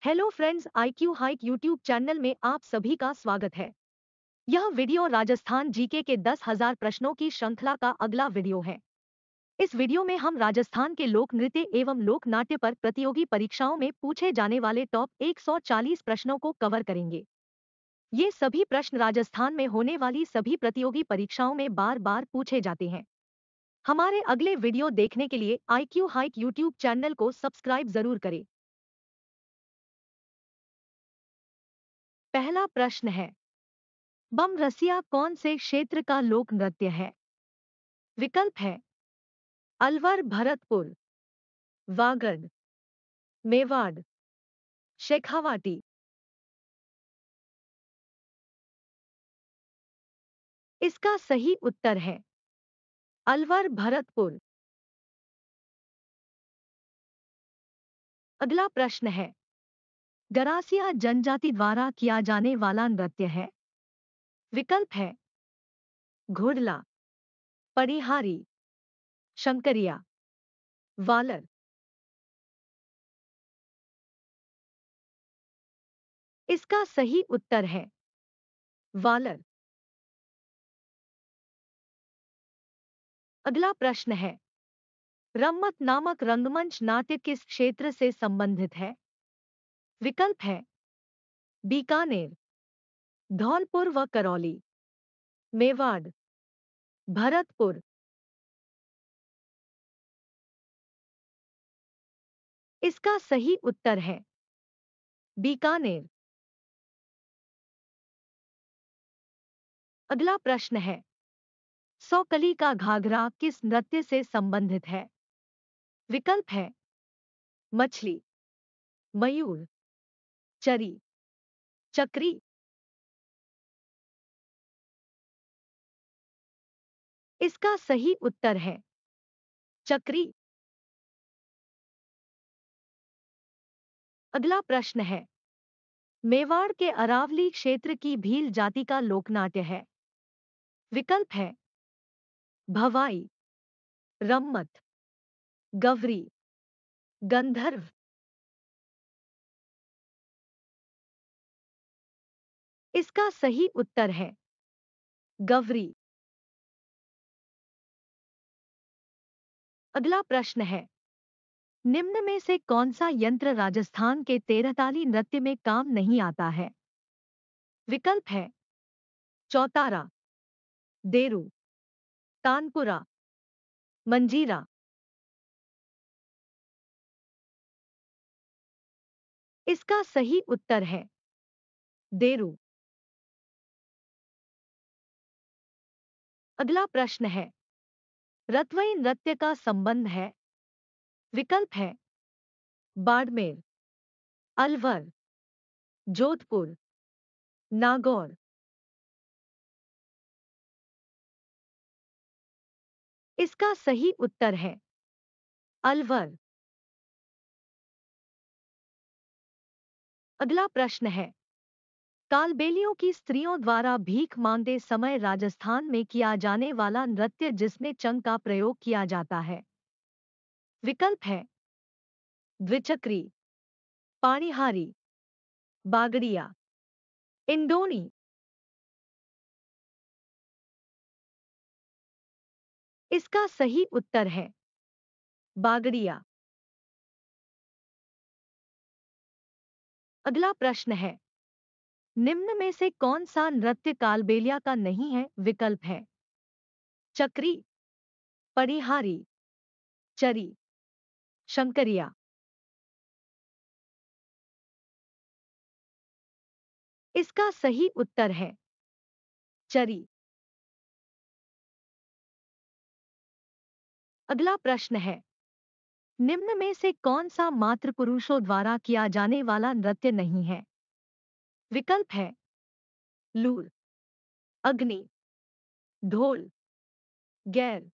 Hello friends, IQ hike YouTube channel में आप सभी का स्वागत है। यह वीडियो राजस्थान जीके के 10,000 प्रश्नों की श्रृंखला का अगला वीडियो है। इस वीडियो में हम राजस्थान के लोक नृत्य एवं लोक नाट्य पर प्रतियोगी परीक्षाओं में पूछे जाने वाले टॉप 140 प्रश्नों को कवर करेंगे। ये सभी प्रश्न राजस्थान में होने वाली सभी प्रतियोगी परीक्षाओं में बार बार पूछे जाते हैं। हमारे अगले वीडियो देखने के लिए IQ हाइक यूट्यूब चैनल को सब्सक्राइब जरूर करें। पहला प्रश्न है, बम रसिया कौन से क्षेत्र का लोक नृत्य है? विकल्प है अलवर, भरतपुर, वागड़, मेवाड़, शेखावाटी। इसका सही उत्तर है अलवर, भरतपुर। अगला प्रश्न है, गरासिया जनजाति द्वारा किया जाने वाला नृत्य है? विकल्प है घुड़ला, पड़िहारी, शंकरिया, वालर। इसका सही उत्तर है वालर। अगला प्रश्न है, रम्मत नामक रंगमंच नाट्य किस क्षेत्र से संबंधित है? विकल्प है बीकानेर, धौलपुर व करौली, मेवाड़, भरतपुर। इसका सही उत्तर है बीकानेर। अगला प्रश्न है, सौकली का घाघरा किस नृत्य से संबंधित है? विकल्प है मछली, मयूर, चरी, चक्री। इसका सही उत्तर है चक्री। अगला प्रश्न है, मेवाड़ के अरावली क्षेत्र की भील जाति का लोकनाट्य है? विकल्प है भवाई, रम्मत, गवरी, गंधर्व। इसका सही उत्तर है गवरी। अगला प्रश्न है, निम्न में से कौन सा यंत्र राजस्थान के तेरहताली नृत्य में काम नहीं आता है? विकल्प है चौतारा, देरू, तानपुरा, मंजीरा। इसका सही उत्तर है देरू। अगला प्रश्न है, रतवई नृत्य का संबंध है? विकल्प है बाड़मेर, अलवर, जोधपुर, नागौर। इसका सही उत्तर है अलवर। अगला प्रश्न है, कालबेलियों की स्त्रियों द्वारा भीख मांगते समय राजस्थान में किया जाने वाला नृत्य जिसमें चंग का प्रयोग किया जाता है? विकल्प है द्विचक्री, पाणिहारी, बागड़िया, इंडोनी। इसका सही उत्तर है बागड़िया। अगला प्रश्न है, निम्न में से कौन सा नृत्य कालबेलिया का नहीं है? विकल्प है चक्री, पड़िहारी, चरी, शंकरिया। इसका सही उत्तर है चरी। अगला प्रश्न है, निम्न में से कौन सा मात्र पुरुषों द्वारा किया जाने वाला नृत्य नहीं है? विकल्प है लूर, अग्नि, ढोल, गैर।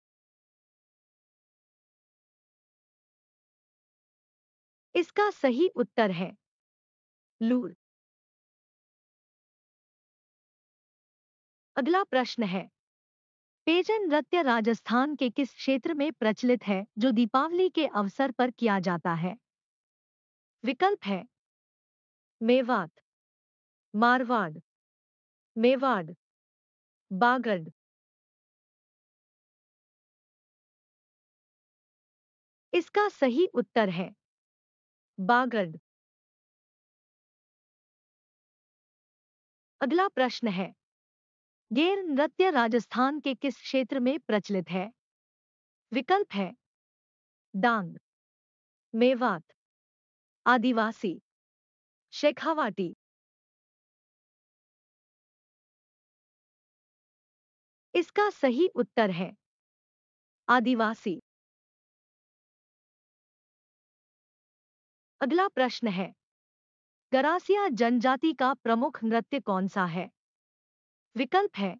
इसका सही उत्तर है लूर। अगला प्रश्न है, पेजन नृत्य राजस्थान के किस क्षेत्र में प्रचलित है जो दीपावली के अवसर पर किया जाता है? विकल्प है मेवात, मारवाड़, मेवाड़, बागड़। इसका सही उत्तर है बागड़। अगला प्रश्न है, गेर नृत्य राजस्थान के किस क्षेत्र में प्रचलित है? विकल्प है डांग, मेवात, आदिवासी, शेखावाटी। इसका सही उत्तर है आदिवासी। अगला प्रश्न है, गरासिया जनजाति का प्रमुख नृत्य कौन सा है? विकल्प है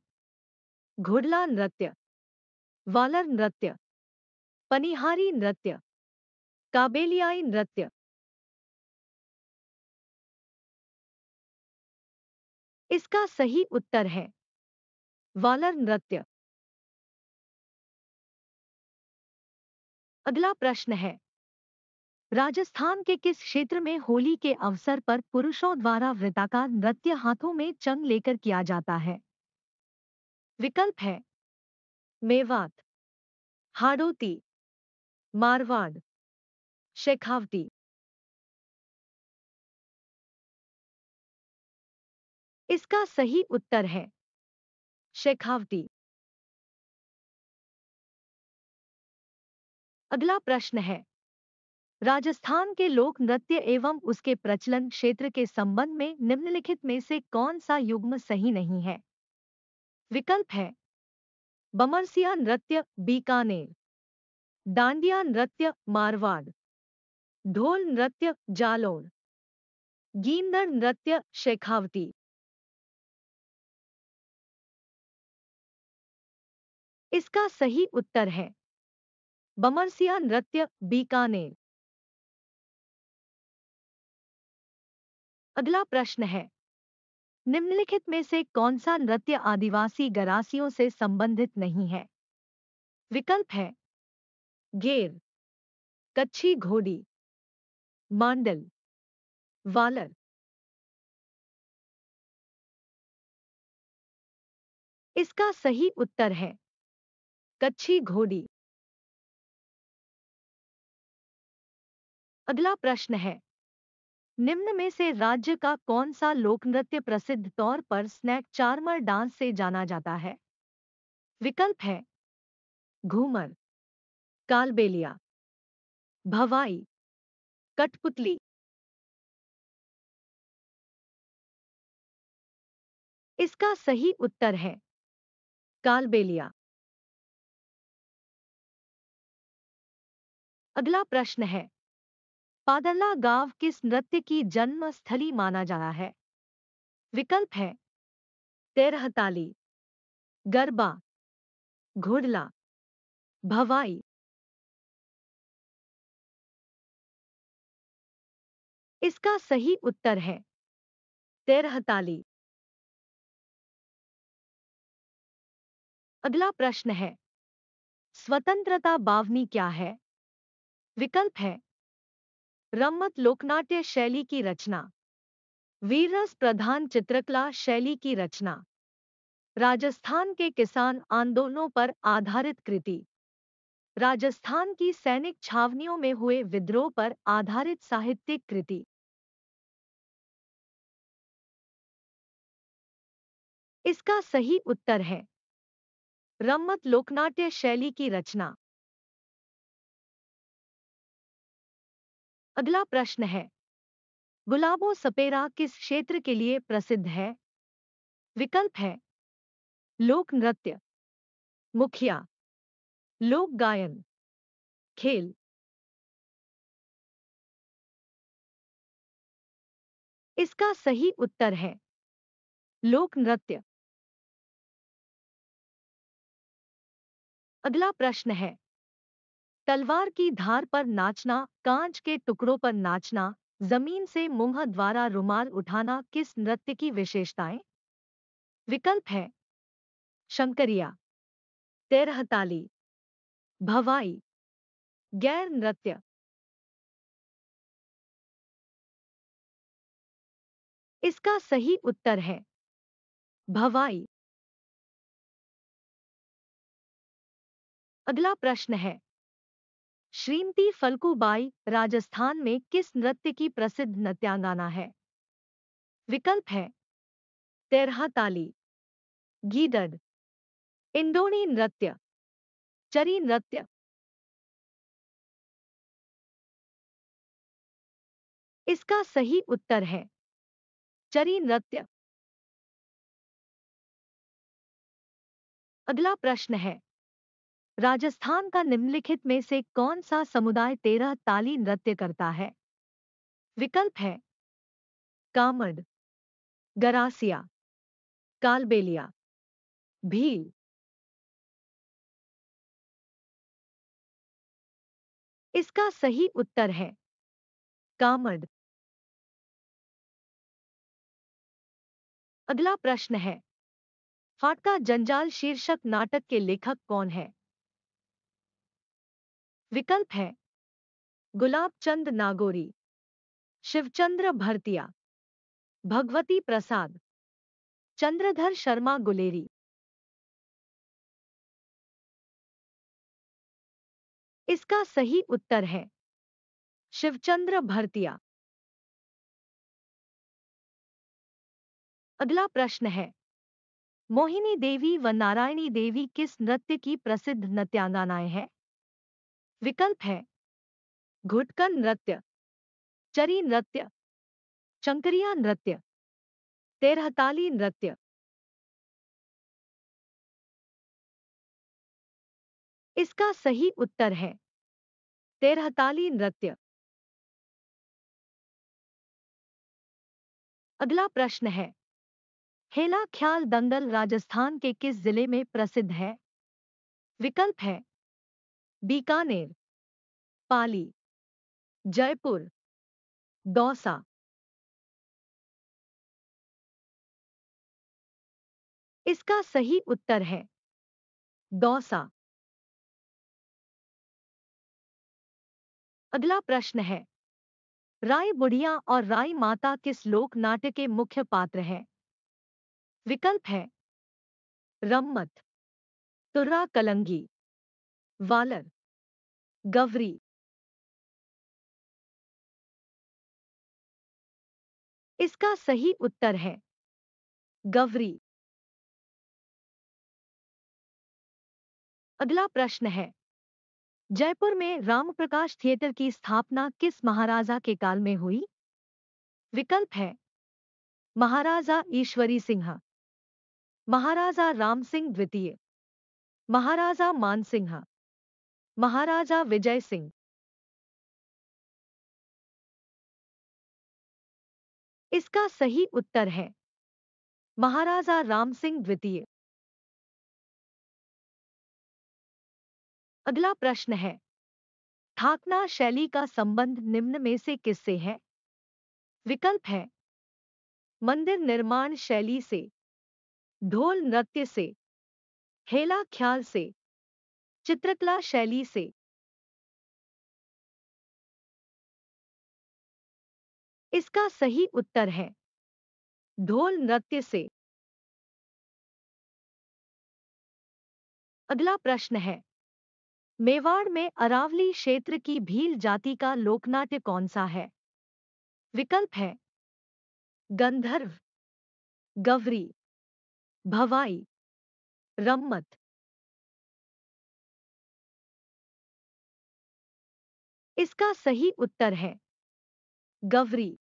घुड़ला नृत्य, वालर नृत्य, पनिहारी नृत्य, काबेलियाई नृत्य। इसका सही उत्तर है वालर नृत्य। अगला प्रश्न है, राजस्थान के किस क्षेत्र में होली के अवसर पर पुरुषों द्वारा वृत्ताकार नृत्य हाथों में चंग लेकर किया जाता है? विकल्प है मेवात, हाड़ौती, मारवाड़, शेखावटी। इसका सही उत्तर है शेखावटी। अगला प्रश्न है, राजस्थान के लोक नृत्य एवं उसके प्रचलन क्षेत्र के संबंध में निम्नलिखित में से कौन सा युग्म सही नहीं है? विकल्प है बमरसिया नृत्य बीकानेर, डांडिया नृत्य मारवाड़, ढोल नृत्य जालौर, गींदड़ नृत्य शेखावटी। इसका सही उत्तर है बमरसिया नृत्य बीकानेर। अगला प्रश्न है, निम्नलिखित में से कौन सा नृत्य आदिवासी गरासियों से संबंधित नहीं है? विकल्प है घेर, कच्छी घोड़ी, मांडल, वालर। इसका सही उत्तर है कच्छी घोड़ी। अगला प्रश्न है, निम्न में से राज्य का कौन सा लोक नृत्य प्रसिद्ध तौर पर स्नैक चार्मर डांस से जाना जाता है? विकल्प है घूमर, कालबेलिया, भवाई, कठपुतली। इसका सही उत्तर है कालबेलिया। अगला प्रश्न है, पादरला गांव किस नृत्य की जन्म स्थली माना जाता है? विकल्प है तेरहताली, गरबा, घुड़ला, भवाई। इसका सही उत्तर है तेरहताली। अगला प्रश्न है, स्वतंत्रता बावनी क्या है? विकल्प है रम्मत लोकनाट्य शैली की रचना, वीररस प्रधान चित्रकला शैली की रचना, राजस्थान के किसान आंदोलनों पर आधारित कृति, राजस्थान की सैनिक छावनियों में हुए विद्रोह पर आधारित साहित्यिक कृति। इसका सही उत्तर है रम्मत लोकनाट्य शैली की रचना। अगला प्रश्न है, गुलाबो सपेरा किस क्षेत्र के लिए प्रसिद्ध है? विकल्प है लोक नृत्य, मुखिया, लोक गायन, खेल। इसका सही उत्तर है लोक नृत्य। अगला प्रश्न है, तलवार की धार पर नाचना, कांच के टुकड़ों पर नाचना, जमीन से मुंह द्वारा रुमाल उठाना किस नृत्य की विशेषताएं? विकल्प है शंकरिया, तेरहताली, भवाई, गैर नृत्य। इसका सही उत्तर है भवाई। अगला प्रश्न है, श्रीमती फल्गुबाई राजस्थान में किस नृत्य की प्रसिद्ध नृत्यांगना है? विकल्प है तेरहा ताली, गीदड़, इंडोनी नृत्य, चरी नृत्य। इसका सही उत्तर है चरी नृत्य। अगला प्रश्न है, राजस्थान का निम्नलिखित में से कौन सा समुदाय 13 ताली नृत्य करता है? विकल्प है कामड़, गरासिया, कालबेलिया, भील। इसका सही उत्तर है कामड़। अगला प्रश्न है, फाटका जंजाल शीर्षक नाटक के लेखक कौन है? विकल्प है गुलाब चंद नागोरी, शिवचंद्र भरतिया, भगवती प्रसाद, चंद्रधर शर्मा गुलेरी। इसका सही उत्तर है शिवचंद्र भरतिया। अगला प्रश्न है, मोहिनी देवी व नारायणी देवी किस नृत्य की प्रसिद्ध नृत्यांगनाएं हैं? विकल्प है घुटकन नृत्य, चरी नृत्य, चंकरिया नृत्य, तेरहताली नृत्य। इसका सही उत्तर है तेरहताली नृत्य। अगला प्रश्न है, हेला ख्याल दंगल राजस्थान के किस जिले में प्रसिद्ध है? विकल्प है बीकानेर, पाली, जयपुर, दौसा। इसका सही उत्तर है दौसा। अगला प्रश्न है, राय बुढ़िया और राय माता किस लोक नाट्य के मुख्य पात्र हैं? विकल्प है रम्मत, तुर्रा कलंगी, वालर, गवरी। इसका सही उत्तर है गवरी। अगला प्रश्न है, जयपुर में रामप्रकाश थिएटर की स्थापना किस महाराजा के काल में हुई? विकल्प है महाराजा ईश्वरी सिंह, महाराजा राम सिंह द्वितीय, महाराजा मानसिंह, महाराजा विजय सिंह। इसका सही उत्तर है महाराजा राम सिंह द्वितीय। अगला प्रश्न है, थाकना शैली का संबंध निम्न में से किससे है? विकल्प है मंदिर निर्माण शैली से, ढोल नृत्य से, हेला ख्याल से, चित्रकला शैली से। इसका सही उत्तर है ढोल नृत्य से। अगला प्रश्न है, मेवाड़ में अरावली क्षेत्र की भील जाति का लोकनाट्य कौन सा है? विकल्प है गंधर्व, गवरी, भवाई, रम्मत। इसका सही उत्तर है गवरी।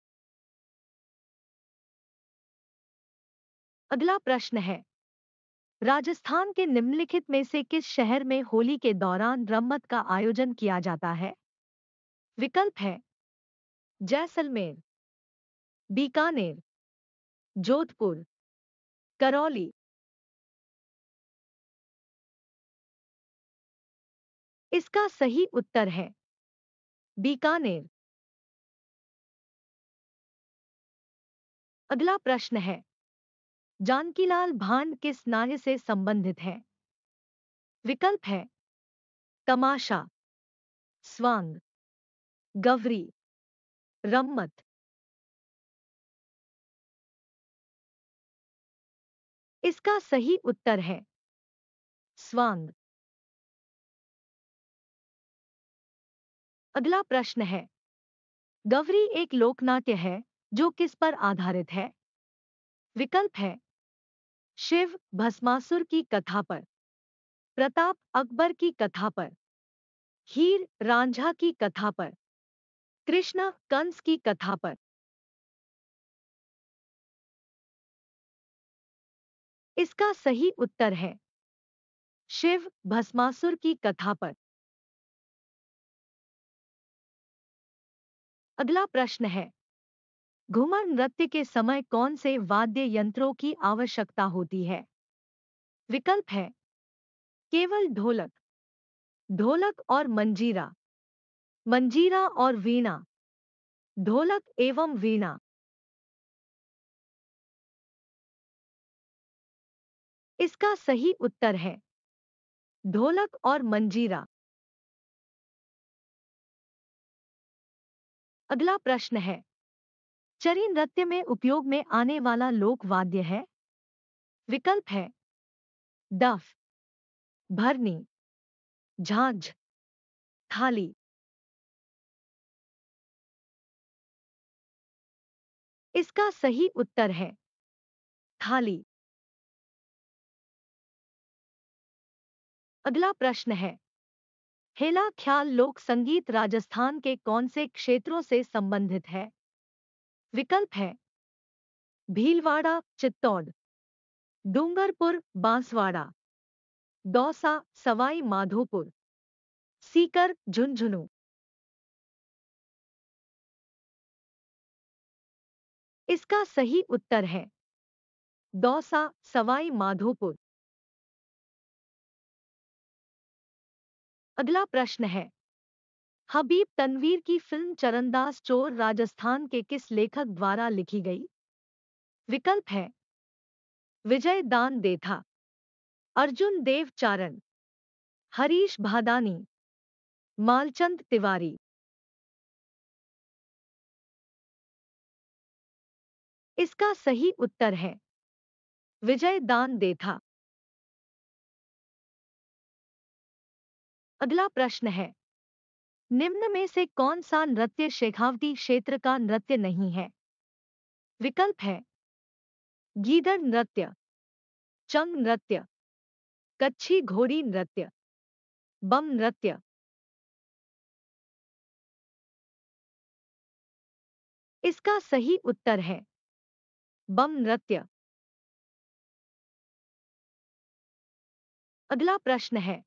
अगला प्रश्न है, राजस्थान के निम्नलिखित में से किस शहर में होली के दौरान रम्मत का आयोजन किया जाता है? विकल्प है जैसलमेर, बीकानेर, जोधपुर, करौली। इसका सही उत्तर है बीकानेर। अगला प्रश्न है, जानकीलाल भांड किस नाट्य से संबंधित है? विकल्प है तमाशा, स्वांग, गवरी, रम्मत। इसका सही उत्तर है स्वांग। अगला प्रश्न है, गवरी एक लोकनाट्य है जो किस पर आधारित है? विकल्प है शिव भस्मासुर की कथा पर, प्रताप अकबर की कथा पर, हीर रांझा की कथा पर, कृष्ण कंस की कथा पर। इसका सही उत्तर है शिव भस्मासुर की कथा पर। अगला प्रश्न है, घूमर नृत्य के समय कौन से वाद्य यंत्रों की आवश्यकता होती है? विकल्प है केवल ढोलक, ढोलक और मंजीरा, मंजीरा और वीणा, ढोलक एवं वीणा। इसका सही उत्तर है ढोलक और मंजीरा। अगला प्रश्न है, चरी नृत्य में उपयोग में आने वाला लोक वाद्य है? विकल्प है डफ, भरनी, झांझ, थाली। इसका सही उत्तर है थाली। अगला प्रश्न है, हेला ख्याल लोक संगीत राजस्थान के कौन से क्षेत्रों से संबंधित है? विकल्प है भीलवाड़ा चित्तौड़, डूंगरपुर बांसवाड़ा, दौसा सवाई माधोपुर, सीकर झुंझुनू। इसका सही उत्तर है दौसा सवाई माधोपुर। अगला प्रश्न है, हबीब तनवीर की फिल्म चरणदास चोर राजस्थान के किस लेखक द्वारा लिखी गई? विकल्प है विजय दान देथा, अर्जुन देव चारण, हरीश भादानी, मालचंद तिवारी। इसका सही उत्तर है विजय दान देथा। अगला प्रश्न है, निम्न में से कौन सा नृत्य शेखावटी क्षेत्र का नृत्य नहीं है? विकल्प है गीदड़ नृत्य, चंग नृत्य, कच्छी घोड़ी नृत्य, बम नृत्य। इसका सही उत्तर है बम नृत्य। अगला प्रश्न है,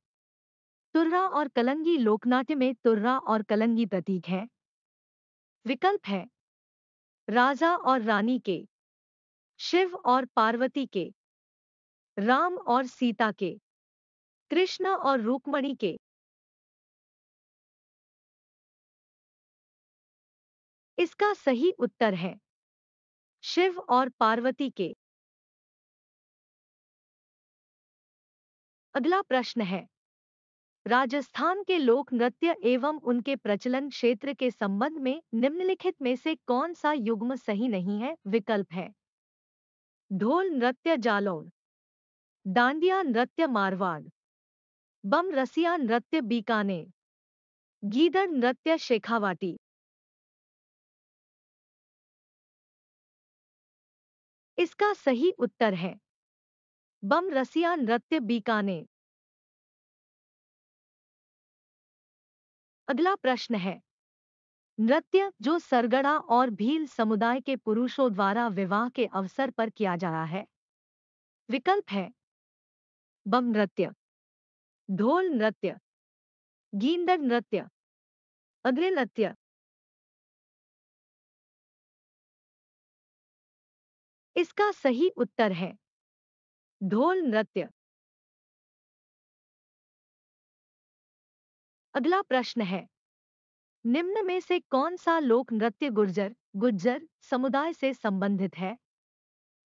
तुर्रा और कलंगी लोकनाट्य में तुर्रा और कलंगी प्रतीक हैं? विकल्प है राजा और रानी के, शिव और पार्वती के, राम और सीता के, कृष्ण और रुक्मणी के। इसका सही उत्तर है शिव और पार्वती के। अगला प्रश्न है, राजस्थान के लोक नृत्य एवं उनके प्रचलन क्षेत्र के संबंध में निम्नलिखित में से कौन सा युग्म सही नहीं है? विकल्प है ढोल नृत्य जालौर, डांडिया नृत्य मारवाड़, बम रसिया नृत्य बीकानेर, गीदड़ नृत्य शेखावाटी। इसका सही उत्तर है बम रसिया नृत्य बीकानेर। अगला प्रश्न है, नृत्य जो सरगड़ा और भील समुदाय के पुरुषों द्वारा विवाह के अवसर पर किया जा रहा है? विकल्प है बम नृत्य, ढोल नृत्य, गींदड़ नृत्य, अग्नि नृत्य। इसका सही उत्तर है ढोल नृत्य। अगला प्रश्न है, निम्न में से कौन सा लोक नृत्य गुर्जर गुज्जर समुदाय से संबंधित है?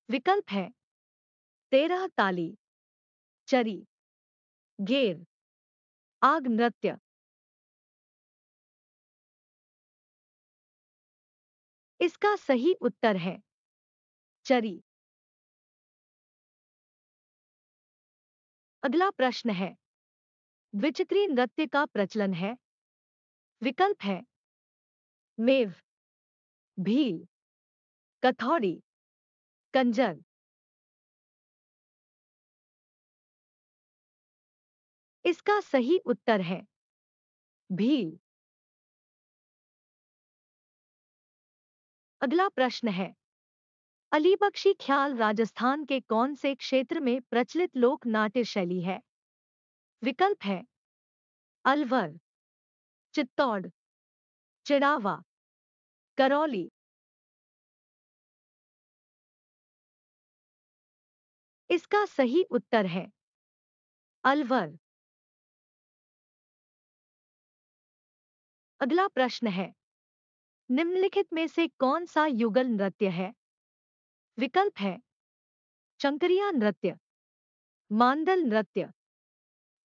विकल्प है तेरह ताली, चरी, गेर, आग नृत्य। इसका सही उत्तर है चरी। अगला प्रश्न है, विचित्री नृत्य का प्रचलन है? विकल्प है मेव, भील, कथौड़ी, कंजर। इसका सही उत्तर है भील। अगला प्रश्न है, अलीबख्शी ख्याल राजस्थान के कौन से क्षेत्र में प्रचलित लोक नाट्य शैली है? विकल्प है अलवर, चित्तौड़, चिड़ावा, करौली। इसका सही उत्तर है अलवर। अगला प्रश्न है, निम्नलिखित में से कौन सा युगल नृत्य है? विकल्प है चंकरिया नृत्य, मांदल नृत्य,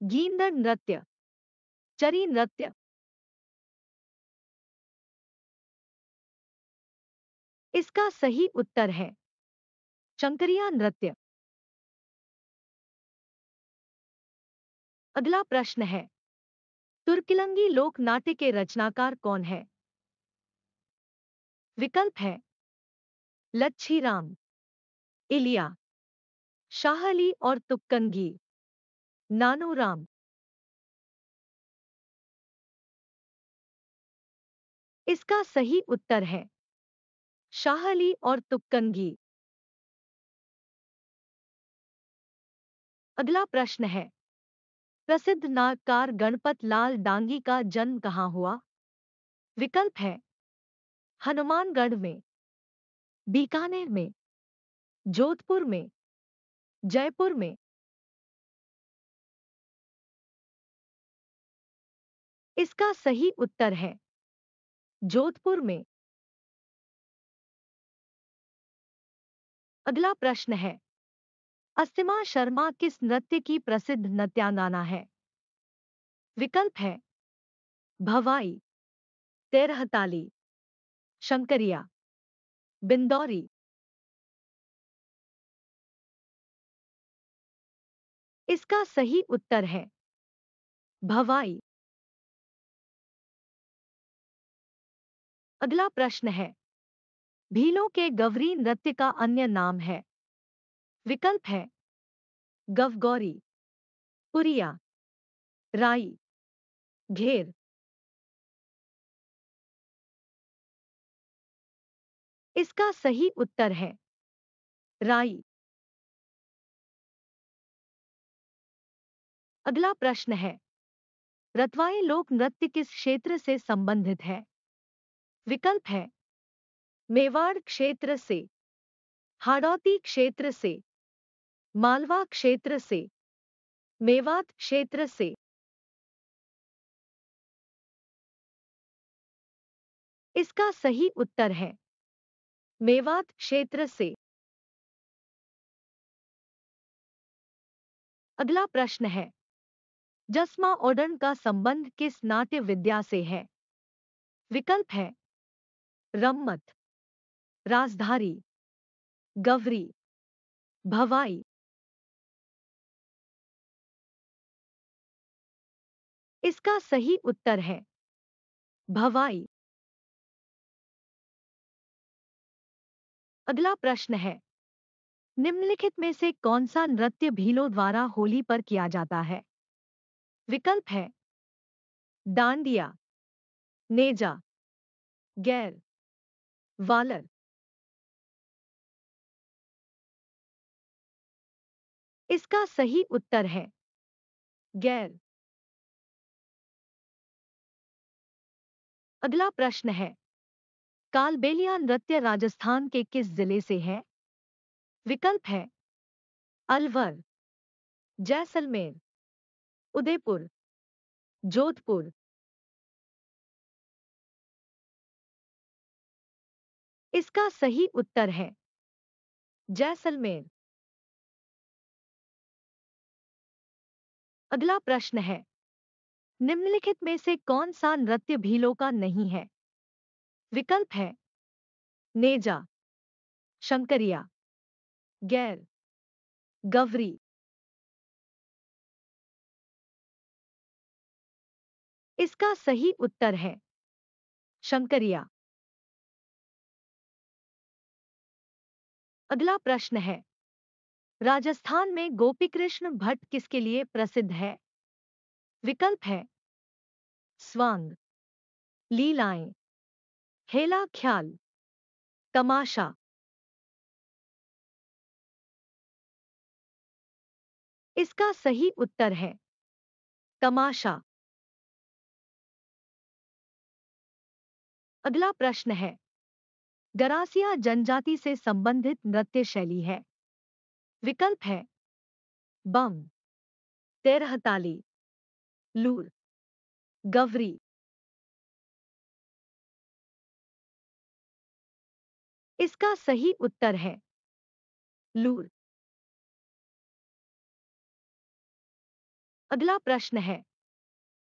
गींदड़ नृत्य, चरी नृत्य। इसका सही उत्तर है चंकरिया नृत्य। अगला प्रश्न है, तुर्किलंगी लोक नाट्य के रचनाकार कौन है? विकल्प है लच्छीराम, इलिया, शाह अली और तुक्कनगी, नानूराम। इसका सही उत्तर है शाह अली और तुक्कनगी। अगला प्रश्न है, प्रसिद्ध नाटककार गणपत लाल डांगी का जन्म कहाँ हुआ? विकल्प है हनुमानगढ़ में, बीकानेर में, जोधपुर में, जयपुर में। इसका सही उत्तर है जोधपुर में। अगला प्रश्न है, अस्तिमा शर्मा किस नृत्य की प्रसिद्ध नृत्यांगना है? विकल्प है भवाई, तेरहताली, शंकरिया, बिंदौरी। इसका सही उत्तर है भवाई। अगला प्रश्न है, भीलों के गवरी नृत्य का अन्य नाम है? विकल्प है गवगौरी, पुरिया, राई, घेर। इसका सही उत्तर है राई। अगला प्रश्न है, रतवाई लोक नृत्य किस क्षेत्र से संबंधित है? विकल्प है मेवाड़ क्षेत्र से, हाड़ौती क्षेत्र से, मालवा क्षेत्र से, मेवात क्षेत्र से। इसका सही उत्तर है मेवात क्षेत्र से। अगला प्रश्न है, जसमा ओडन का संबंध किस नाट्य विद्या से है? विकल्प है रम्मत, राजधारी, गवरी, भवाई। इसका सही उत्तर है भवाई। अगला प्रश्न है, निम्नलिखित में से कौन सा नृत्य भीलों द्वारा होली पर किया जाता है? विकल्प है डांडिया, नेजा, गैर, वालर। इसका सही उत्तर है गैर। अगला प्रश्न है, कालबेलिया नृत्य राजस्थान के किस जिले से है? विकल्प है अलवर, जैसलमेर, उदयपुर, जोधपुर। इसका सही उत्तर है जैसलमेर। अगला प्रश्न है, निम्नलिखित में से कौन सा नृत्य भीलों का नहीं है? विकल्प है नेजा, शंकरिया, गैर, गवरी। इसका सही उत्तर है शंकरिया। अगला प्रश्न है, राजस्थान में गोपीकृष्ण भट्ट किसके लिए प्रसिद्ध है? विकल्प है स्वांग, लीलाएं, हेला ख्याल, तमाशा। इसका सही उत्तर है तमाशा। अगला प्रश्न है, गरासिया जनजाति से संबंधित नृत्य शैली है? विकल्प है बम, तेरहताली, लूर, गवरी। इसका सही उत्तर है लूर। अगला प्रश्न है,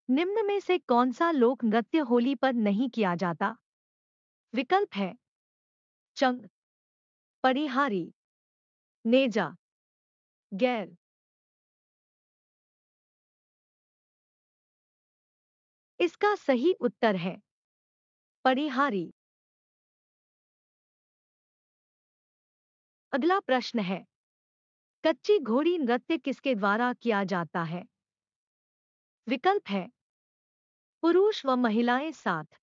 निम्न में से कौन सा लोक नृत्य होली पर नहीं किया जाता? विकल्प है चंग, पड़िहारी, नेजा, गैर। इसका सही उत्तर है पड़िहारी। अगला प्रश्न है, कच्ची घोड़ी नृत्य किसके द्वारा किया जाता है? विकल्प है पुरुष व महिलाएं साथ,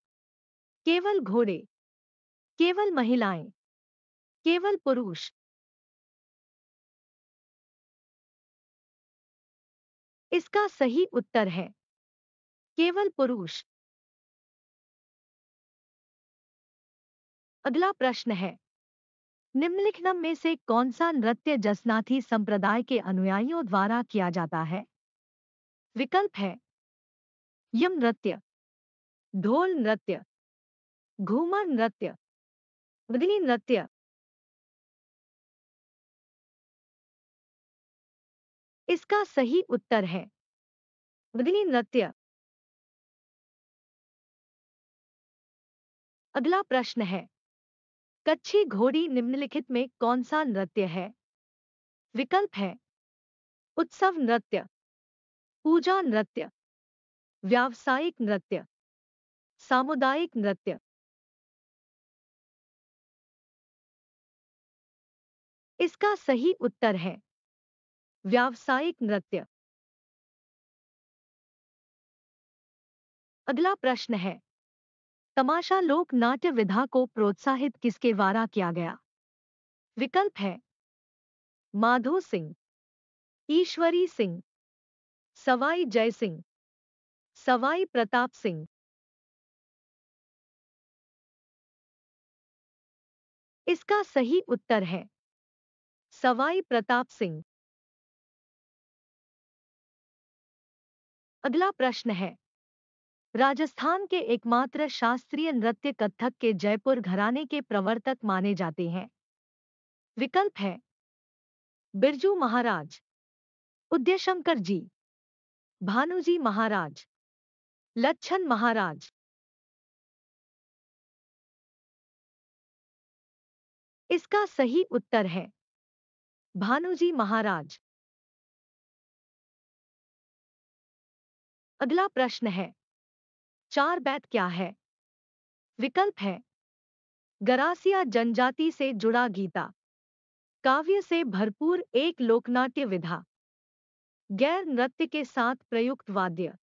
केवल घोड़े, केवल महिलाएं, केवल पुरुष। इसका सही उत्तर है केवल पुरुष। अगला प्रश्न है, निम्नलिखित में से कौन सा नृत्य जसनाथी संप्रदाय के अनुयायियों द्वारा किया जाता है? विकल्प है यम नृत्य, ढोल नृत्य, घूमर नृत्य, मृदंगी नृत्य। इसका सही उत्तर है मृदंगी नृत्य। अगला प्रश्न है, कच्छी घोड़ी निम्नलिखित में कौन सा नृत्य है? विकल्प है उत्सव नृत्य, पूजा नृत्य, व्यावसायिक नृत्य, सामुदायिक नृत्य। इसका सही उत्तर है व्यावसायिक नृत्य। अगला प्रश्न है, तमाशा लोक नाट्य विधा को प्रोत्साहित किसके द्वारा किया गया? विकल्प है माधो सिंह, ईश्वरी सिंह, सवाई जय सिंह, सवाई प्रताप सिंह। इसका सही उत्तर है सवाई प्रताप सिंह। अगला प्रश्न है, राजस्थान के एकमात्र शास्त्रीय नृत्य कथक के जयपुर घराने के प्रवर्तक माने जाते हैं? विकल्प है बिरजू महाराज, उदयशंकर जी, भानुजी महाराज, लच्छन महाराज। इसका सही उत्तर है भानुजी महाराज। अगला प्रश्न है, चार बैत क्या है? विकल्प है गरासिया जनजाति से जुड़ा गीता, काव्य से भरपूर एक लोकनाट्य विधा, गैर नृत्य के साथ प्रयुक्त वाद्य,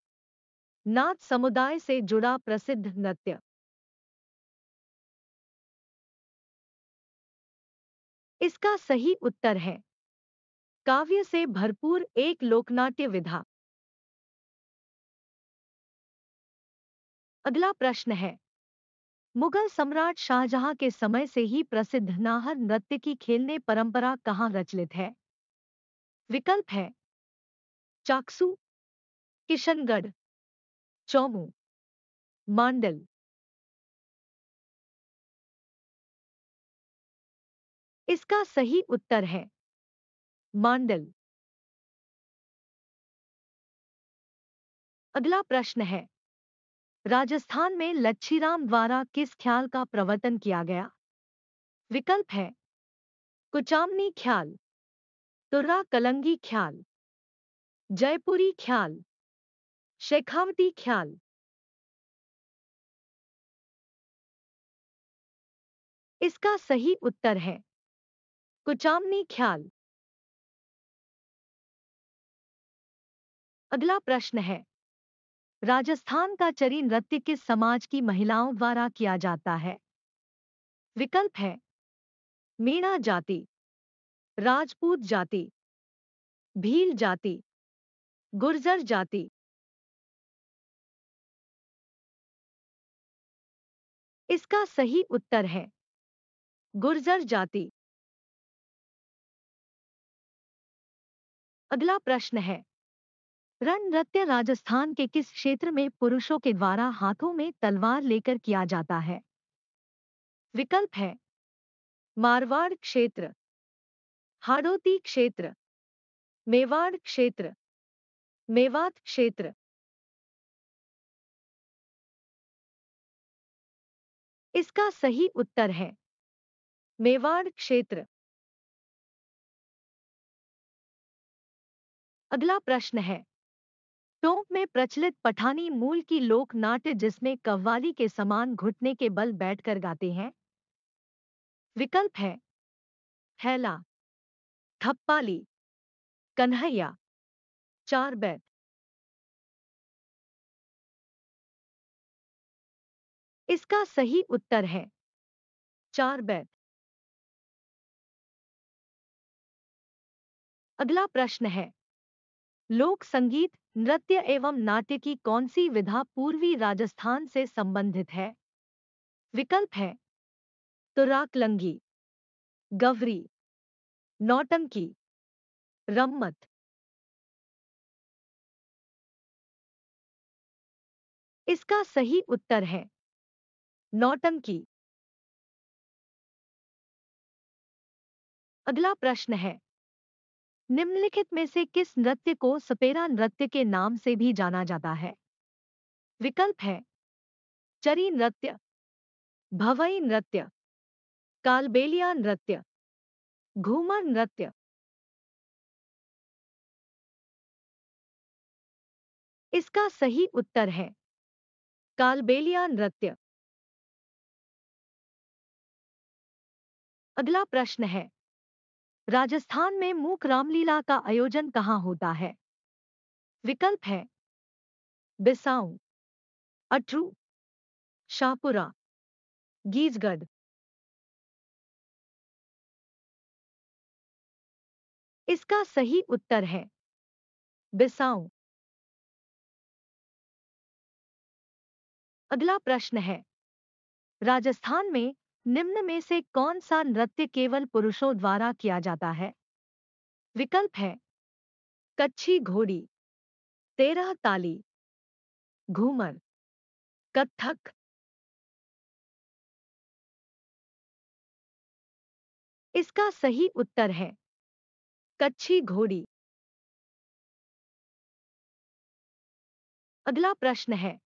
नाथ समुदाय से जुड़ा प्रसिद्ध नृत्य। इसका सही उत्तर है काव्य से भरपूर एक लोकनाट्य विधा। अगला प्रश्न है, मुगल सम्राट शाहजहां के समय से ही प्रसिद्ध नाहर नृत्य की खेलने परंपरा कहाँ प्रचलित है? विकल्प है चाकसू, किशनगढ़, चौमू, मांडल। इसका सही उत्तर है मांडल। अगला प्रश्न है, राजस्थान में लच्छीराम द्वारा किस ख्याल का प्रवर्तन किया गया? विकल्प है कुचामनी ख्याल, तुर्रा कलंगी ख्याल, जयपुरी ख्याल, शेखावटी ख्याल। इसका सही उत्तर है कुचामनी ख्याल। अगला प्रश्न है, राजस्थान का चरी नृत्य किस समाज की महिलाओं द्वारा किया जाता है? विकल्प है मीणा जाति, राजपूत जाति, भील जाति, गुर्जर जाति। इसका सही उत्तर है गुर्जर जाति। अगला प्रश्न है, रण नृत्य राजस्थान के किस क्षेत्र में पुरुषों के द्वारा हाथों में तलवार लेकर किया जाता है? विकल्प है मारवाड़ क्षेत्र, हाड़ौती क्षेत्र, मेवाड़ क्षेत्र, मेवात क्षेत्र। इसका सही उत्तर है मेवाड़ क्षेत्र। अगला प्रश्न है, टोंक में प्रचलित पठानी मूल की लोक नाट्य जिसमें कव्वाली के समान घुटने के बल बैठकर गाते हैं? विकल्प है हैला, थप्पाली, कन्हैया, चार बैत। इसका सही उत्तर है चार बैत। अगला प्रश्न है, लोक संगीत नृत्य एवं नाट्य की कौन सी विधा पूर्वी राजस्थान से संबंधित है? विकल्प है तुराकलंगी, गवरी, नौटंकी, रम्मत। इसका सही उत्तर है नौटंकी। अगला प्रश्न है, निम्नलिखित में से किस नृत्य को सपेरा नृत्य के नाम से भी जाना जाता है? विकल्प है चरी नृत्य, भवई नृत्य, कालबेलिया नृत्य, घूमर नृत्य। इसका सही उत्तर है कालबेलिया नृत्य। अगला प्रश्न है, राजस्थान में मूक रामलीला का आयोजन कहाँ होता है? विकल्प है बिसाऊ, अटरू, शाहपुरा, गीजगढ़। इसका सही उत्तर है बिसाऊ। अगला प्रश्न है, राजस्थान में निम्न में से कौन सा नृत्य केवल पुरुषों द्वारा किया जाता है? विकल्प है कच्छी घोड़ी, तेरह ताली, घूमर, कत्थक। इसका सही उत्तर है कच्छी घोड़ी। अगला प्रश्न है,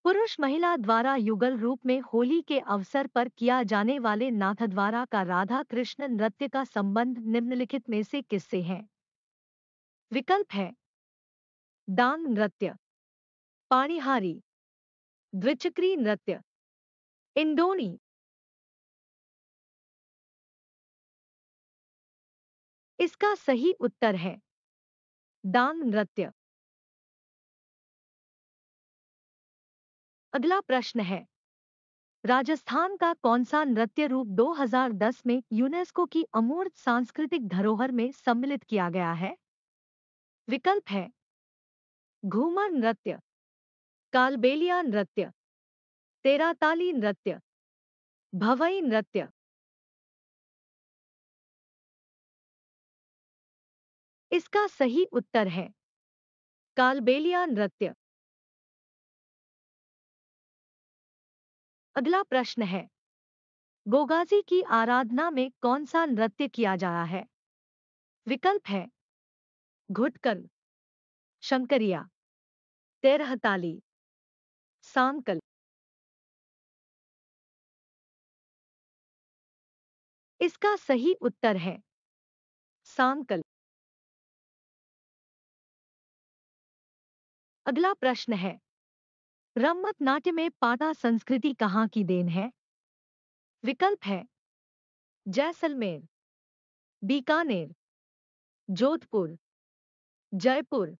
पुरुष महिला द्वारा युगल रूप में होली के अवसर पर किया जाने वाले नाथद्वारा का राधा कृष्ण नृत्य का संबंध निम्नलिखित में से किससे है? विकल्प है डांग नृत्य, पाणिहारी, द्विचक्री नृत्य, इंडोनी। इसका सही उत्तर है डांग नृत्य। अगला प्रश्न है, राजस्थान का कौन सा नृत्य रूप 2010 में यूनेस्को की अमूर्त सांस्कृतिक धरोहर में सम्मिलित किया गया है? विकल्प है घूमर नृत्य, कालबेलिया नृत्य, तेराताली नृत्य, भवई नृत्य। इसका सही उत्तर है कालबेलिया नृत्य। अगला प्रश्न है, गोगाजी की आराधना में कौन सा नृत्य किया जाता है? विकल्प है घुटकल, शंकरिया, तेरहताली, सांकल। इसका सही उत्तर है सांकल। अगला प्रश्न है, रम्मत नाट्य में पाटा संस्कृति कहाँ की देन है? विकल्प है जैसलमेर, बीकानेर, जोधपुर, जयपुर।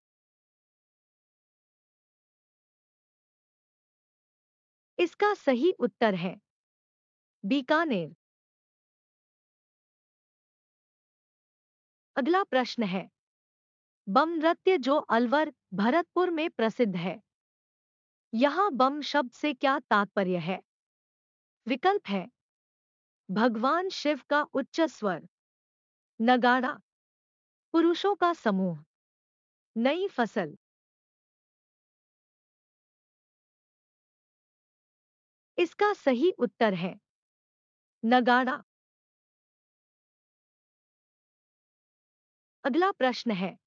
इसका सही उत्तर है बीकानेर। अगला प्रश्न है बम नृत्य जो अलवर भरतपुर में प्रसिद्ध है, यहाँ बम शब्द से क्या तात्पर्य है? विकल्प है भगवान शिव का उच्च स्वर, नगाड़ा, पुरुषों का समूह, नई फसल। इसका सही उत्तर है नगाड़ा। अगला प्रश्न है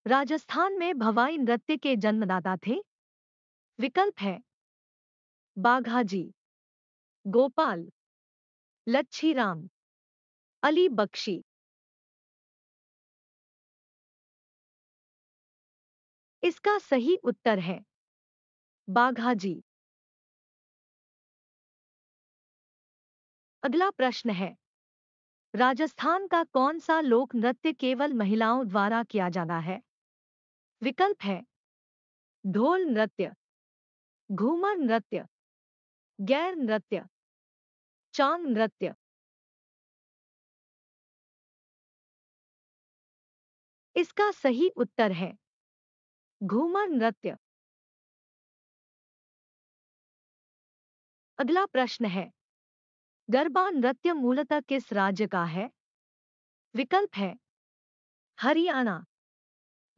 राजस्थान में भवाई नृत्य के जन्मदाता थे? विकल्प है बाघाजी, गोपाल, लच्छीराम, अली बख्शी। इसका सही उत्तर है बाघाजी। अगला प्रश्न है राजस्थान का कौन सा लोक नृत्य केवल महिलाओं द्वारा किया जाता है? विकल्प है ढोल नृत्य, घूमर नृत्य, गैर नृत्य, चांग नृत्य। इसका सही उत्तर है घूमर नृत्य। अगला प्रश्न है गरबा नृत्य मूलतः किस राज्य का है? विकल्प है हरियाणा,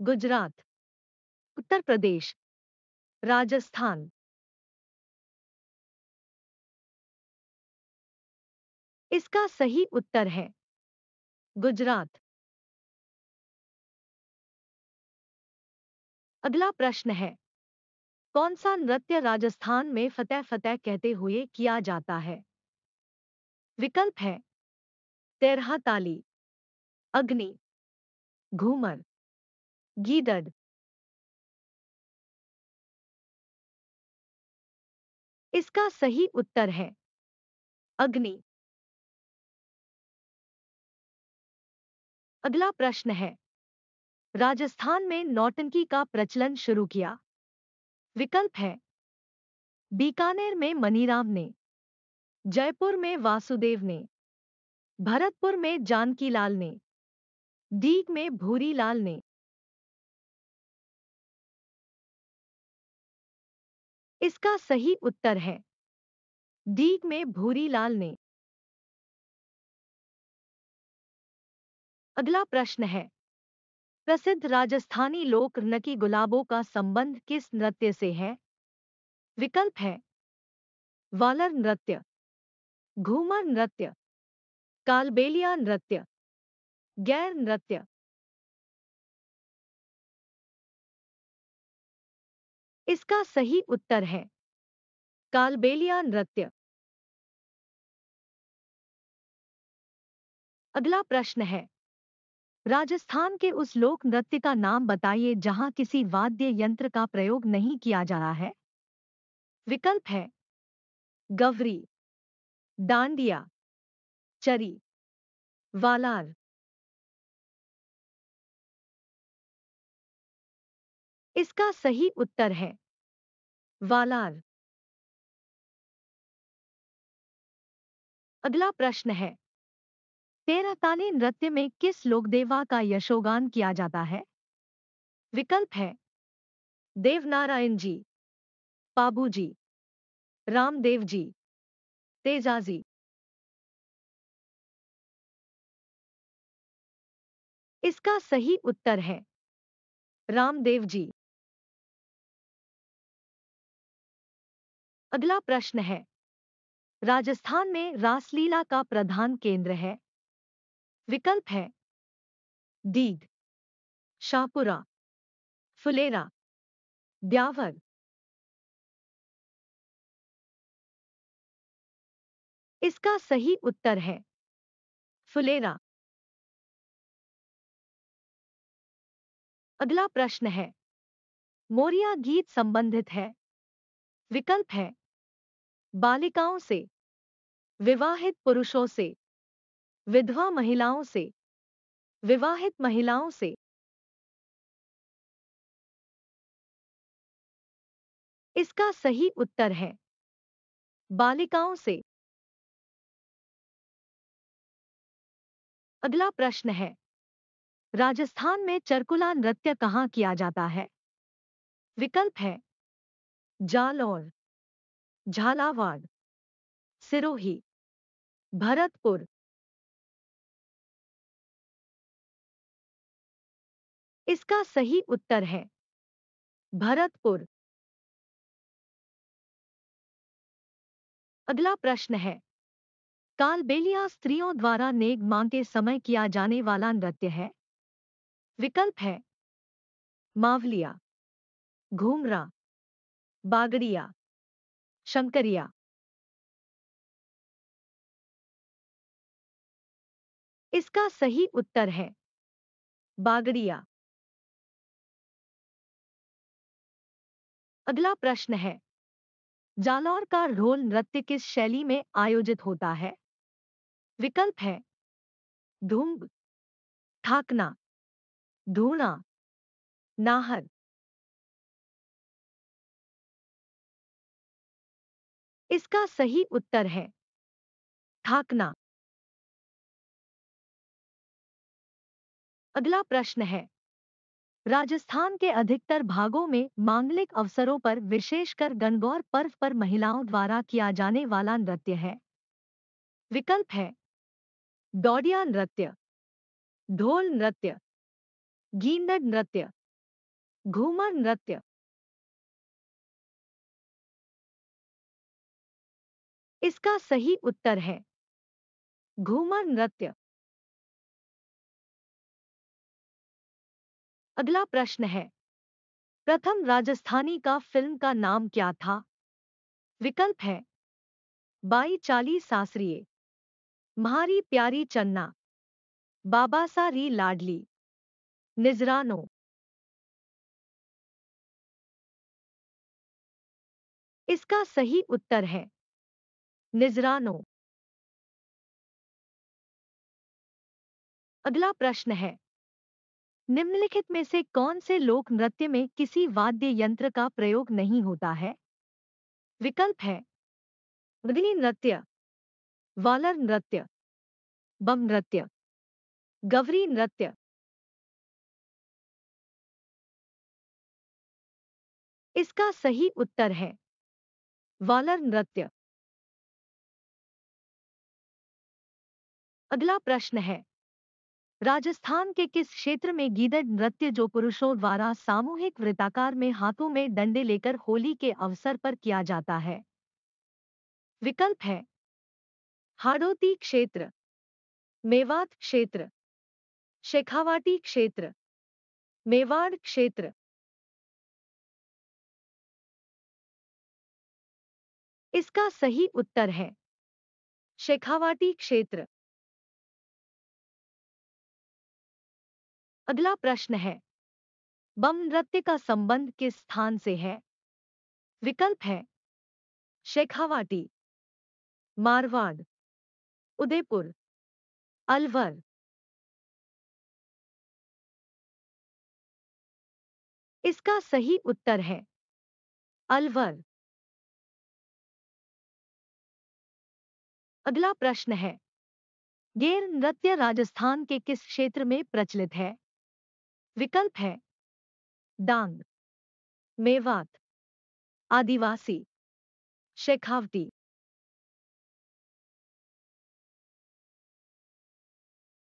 गुजरात, उत्तर प्रदेश, राजस्थान। इसका सही उत्तर है गुजरात। अगला प्रश्न है कौन सा नृत्य राजस्थान में फतेह फतेह कहते हुए किया जाता है? विकल्प है तेरहा ताली, अग्नि, घूमर, गीदड़। इसका सही उत्तर है अग्नि। अगला प्रश्न है राजस्थान में नौटंकी का प्रचलन शुरू किया? विकल्प है बीकानेर में मनीराम ने, जयपुर में वासुदेव ने, भरतपुर में जानकीलाल ने, दीग में भूरीलाल ने। इसका सही उत्तर है दीग में भूरीलाल ने। अगला प्रश्न है प्रसिद्ध राजस्थानी लोक नृत्य गुलाबों का संबंध किस नृत्य से है? विकल्प है वालर नृत्य, घूमर नृत्य, कालबेलिया नृत्य, गैर नृत्य। इसका सही उत्तर है कालबेलिया नृत्य। अगला प्रश्न है राजस्थान के उस लोक नृत्य का नाम बताइए जहां किसी वाद्य यंत्र का प्रयोग नहीं किया जा रहा है? विकल्प है गवरी, डांडिया, चरी, वालार। इसका सही उत्तर है वालार। अगला प्रश्न है तेरहतानी नृत्य में किस लोकदेवा का यशोगान किया जाता है? विकल्प है देवनारायण जी, पाबू जी, रामदेव जी, तेजाजी। इसका सही उत्तर है रामदेव जी। अगला प्रश्न है राजस्थान में रासलीला का प्रधान केंद्र है? विकल्प है दीग, शाहपुरा, फुलेरा, ब्यावर। इसका सही उत्तर है फुलेरा। अगला प्रश्न है मोरिया गीत संबंधित है? विकल्प है बालिकाओं से, विवाहित पुरुषों से, विधवा महिलाओं से, विवाहित महिलाओं से। इसका सही उत्तर है बालिकाओं से। अगला प्रश्न है, राजस्थान में चरकुला नृत्य कहाँ किया जाता है? विकल्प है जालौर, झालावाड़, सिरोही, भरतपुर। इसका सही उत्तर है भरतपुर। अगला प्रश्न है, कालबेलिया स्त्रियों द्वारा नेग मां के समय किया जाने वाला नृत्य है? विकल्प है मावलिया, घूमरा, बागड़िया, शंकरिया। इसका सही उत्तर है बागड़िया। अगला प्रश्न है, जालौर का ढोल नृत्य किस शैली में आयोजित होता है? विकल्प है धूम, ठाकना, धूना, नाहर। इसका सही उत्तर है ठाकना। अगला प्रश्न है, राजस्थान के अधिकतर भागों में मांगलिक अवसरों पर विशेषकर गणगौर पर्व पर महिलाओं द्वारा किया जाने वाला नृत्य है? विकल्प है डोडिया नृत्य, ढोल नृत्य, गींदड़ नृत्य, घूमर नृत्य। इसका सही उत्तर है घूमर नृत्य। अगला प्रश्न है, प्रथम राजस्थानी का फिल्म का नाम क्या था? विकल्प है बाई चाली सासरिये, म्हारी प्यारी चन्ना, बाबा सारी लाडली, निजरानो। इसका सही उत्तर है निजरानो। अगला प्रश्न है, निम्नलिखित में से कौन से लोक नृत्य में किसी वाद्य यंत्र का प्रयोग नहीं होता है? विकल्प है गदनी नृत्य, वालर नृत्य, बम नृत्य, गवरी नृत्य। इसका सही उत्तर है वालर नृत्य। अगला प्रश्न है, राजस्थान के किस क्षेत्र में गीदड़ नृत्य जो पुरुषों द्वारा सामूहिक वृत्ताकार में हाथों में डंडे लेकर होली के अवसर पर किया जाता है? विकल्प है हाड़ौती क्षेत्र, मेवात क्षेत्र, शेखावाटी क्षेत्र, मेवाड़ क्षेत्र। इसका सही उत्तर है शेखावाटी क्षेत्र। अगला प्रश्न है, बम नृत्य का संबंध किस स्थान से है? विकल्प है शेखावाटी, मारवाड़, उदयपुर, अलवर। इसका सही उत्तर है अलवर। अगला प्रश्न है, गेर नृत्य राजस्थान के किस क्षेत्र में प्रचलित है? विकल्प है डांग, मेवात, आदिवासी, शेखावटी।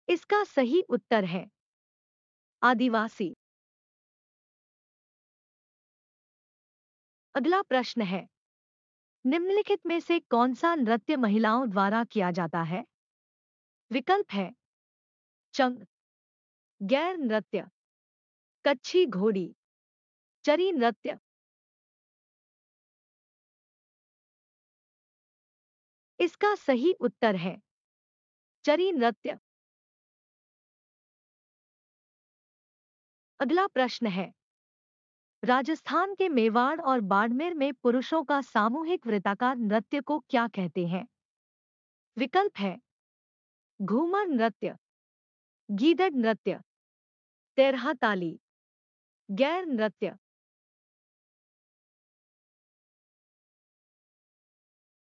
इसका सही उत्तर है आदिवासी। अगला प्रश्न है, निम्नलिखित में से कौन सा नृत्य महिलाओं द्वारा किया जाता है? विकल्प है चंग, गैर नृत्य, कच्छी घोड़ी, चरी नृत्य। इसका सही उत्तर है चरी नृत्य। अगला प्रश्न है, राजस्थान के मेवाड़ और बाड़मेर में पुरुषों का सामूहिक वृत्ताकार नृत्य को क्या कहते हैं? विकल्प है घूमर नृत्य, गीदड़ नृत्य, तेरहा ताली, गैर नृत्य।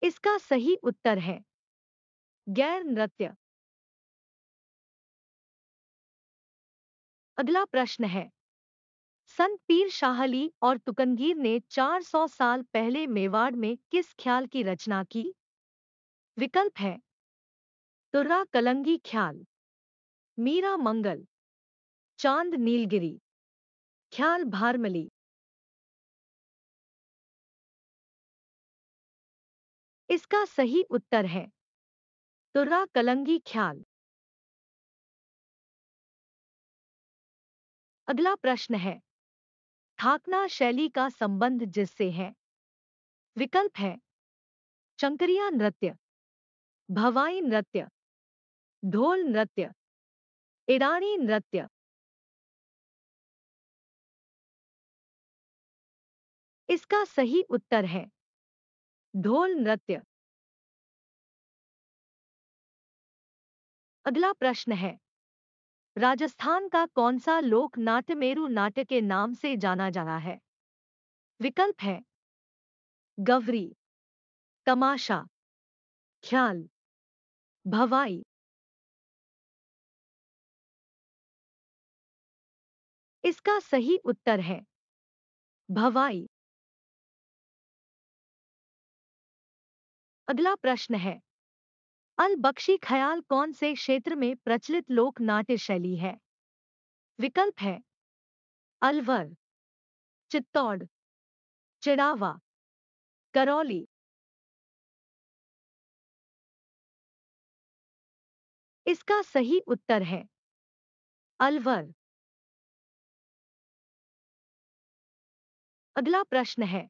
इसका सही उत्तर है गैर नृत्य। अगला प्रश्न है संत पीर शाहली और तुकनगीर ने 400 साल पहले मेवाड़ में किस ख्याल की रचना की? विकल्प है तुर्रा कलंगी ख्याल, मीरा मंगल, चांद नीलगिरी, ख्याल भारमली। इसका सही उत्तर है तुर्रा कलंगी ख्याल। अगला प्रश्न है थाकना शैली का संबंध जिससे है? विकल्प है चंकरिया नृत्य, भवाई नृत्य, ढोल नृत्य, ईरानी नृत्य। इसका सही उत्तर है ढोल नृत्य। अगला प्रश्न है राजस्थान का कौन सा लोक नाट्य मेरू नाट्य के नाम से जाना जाता है? विकल्प है गवरी, तमाशा, ख्याल, भवाई। इसका सही उत्तर है भवाई। अगला प्रश्न है अल बख्शी ख्याल कौन से क्षेत्र में प्रचलित लोक नाट्य शैली है? विकल्प है अलवर, चित्तौड़, चिड़ावा, करौली। इसका सही उत्तर है अलवर। अगला प्रश्न है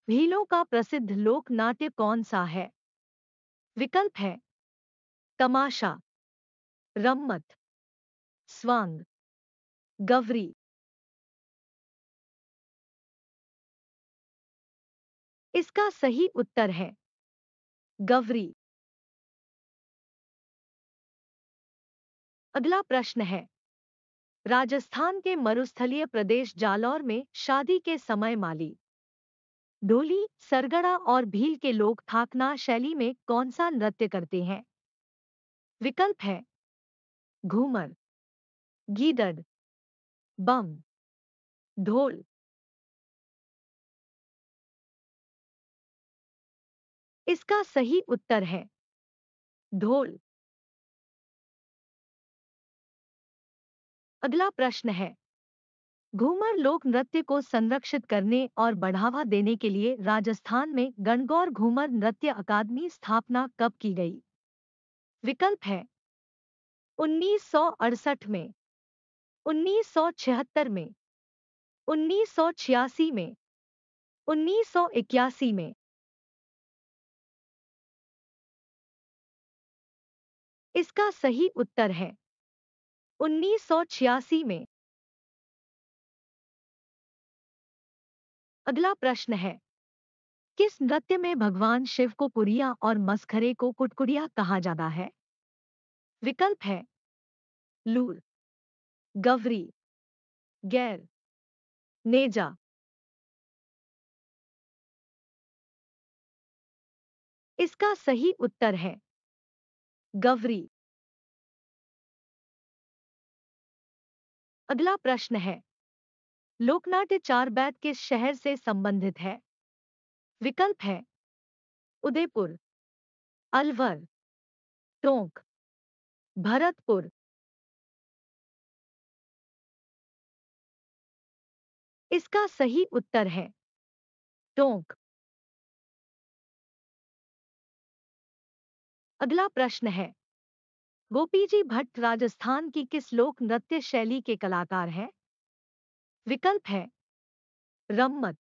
भीलों का प्रसिद्ध लोक नाट्य कौन सा है? विकल्प है तमाशा, रम्मत, स्वांग, गवरी। इसका सही उत्तर है गवरी। अगला प्रश्न है राजस्थान के मरुस्थलीय प्रदेश जालौर में शादी के समय माली, ढोली, सरगड़ा और भील के लोग थाकना शैली में कौन सा नृत्य करते हैं? विकल्प है घूमर, गीदड़, बम, ढोल। इसका सही उत्तर है ढोल। अगला प्रश्न है घूमर लोक नृत्य को संरक्षित करने और बढ़ावा देने के लिए राजस्थान में गणगौर घूमर नृत्य अकादमी स्थापना कब की गई? विकल्प है 1968 में, 1976 में, 1986 में, 1981 में। इसका सही उत्तर है 1986 में। अगला प्रश्न है किस नृत्य में भगवान शिव को पुरिया और मसखरे को कुटकुड़िया कहा जाता है? विकल्प है लूर, गवरी, गैर, नेजा। इसका सही उत्तर है गवरी। अगला प्रश्न है लोकनाट्य चार बैत किस शहर से संबंधित है? विकल्प है उदयपुर, अलवर, टोंक, भरतपुर। इसका सही उत्तर है टोंक। अगला प्रश्न है गोपीजी भट्ट राजस्थान की किस लोक नृत्य शैली के कलाकार हैं? विकल्प है रम्मत,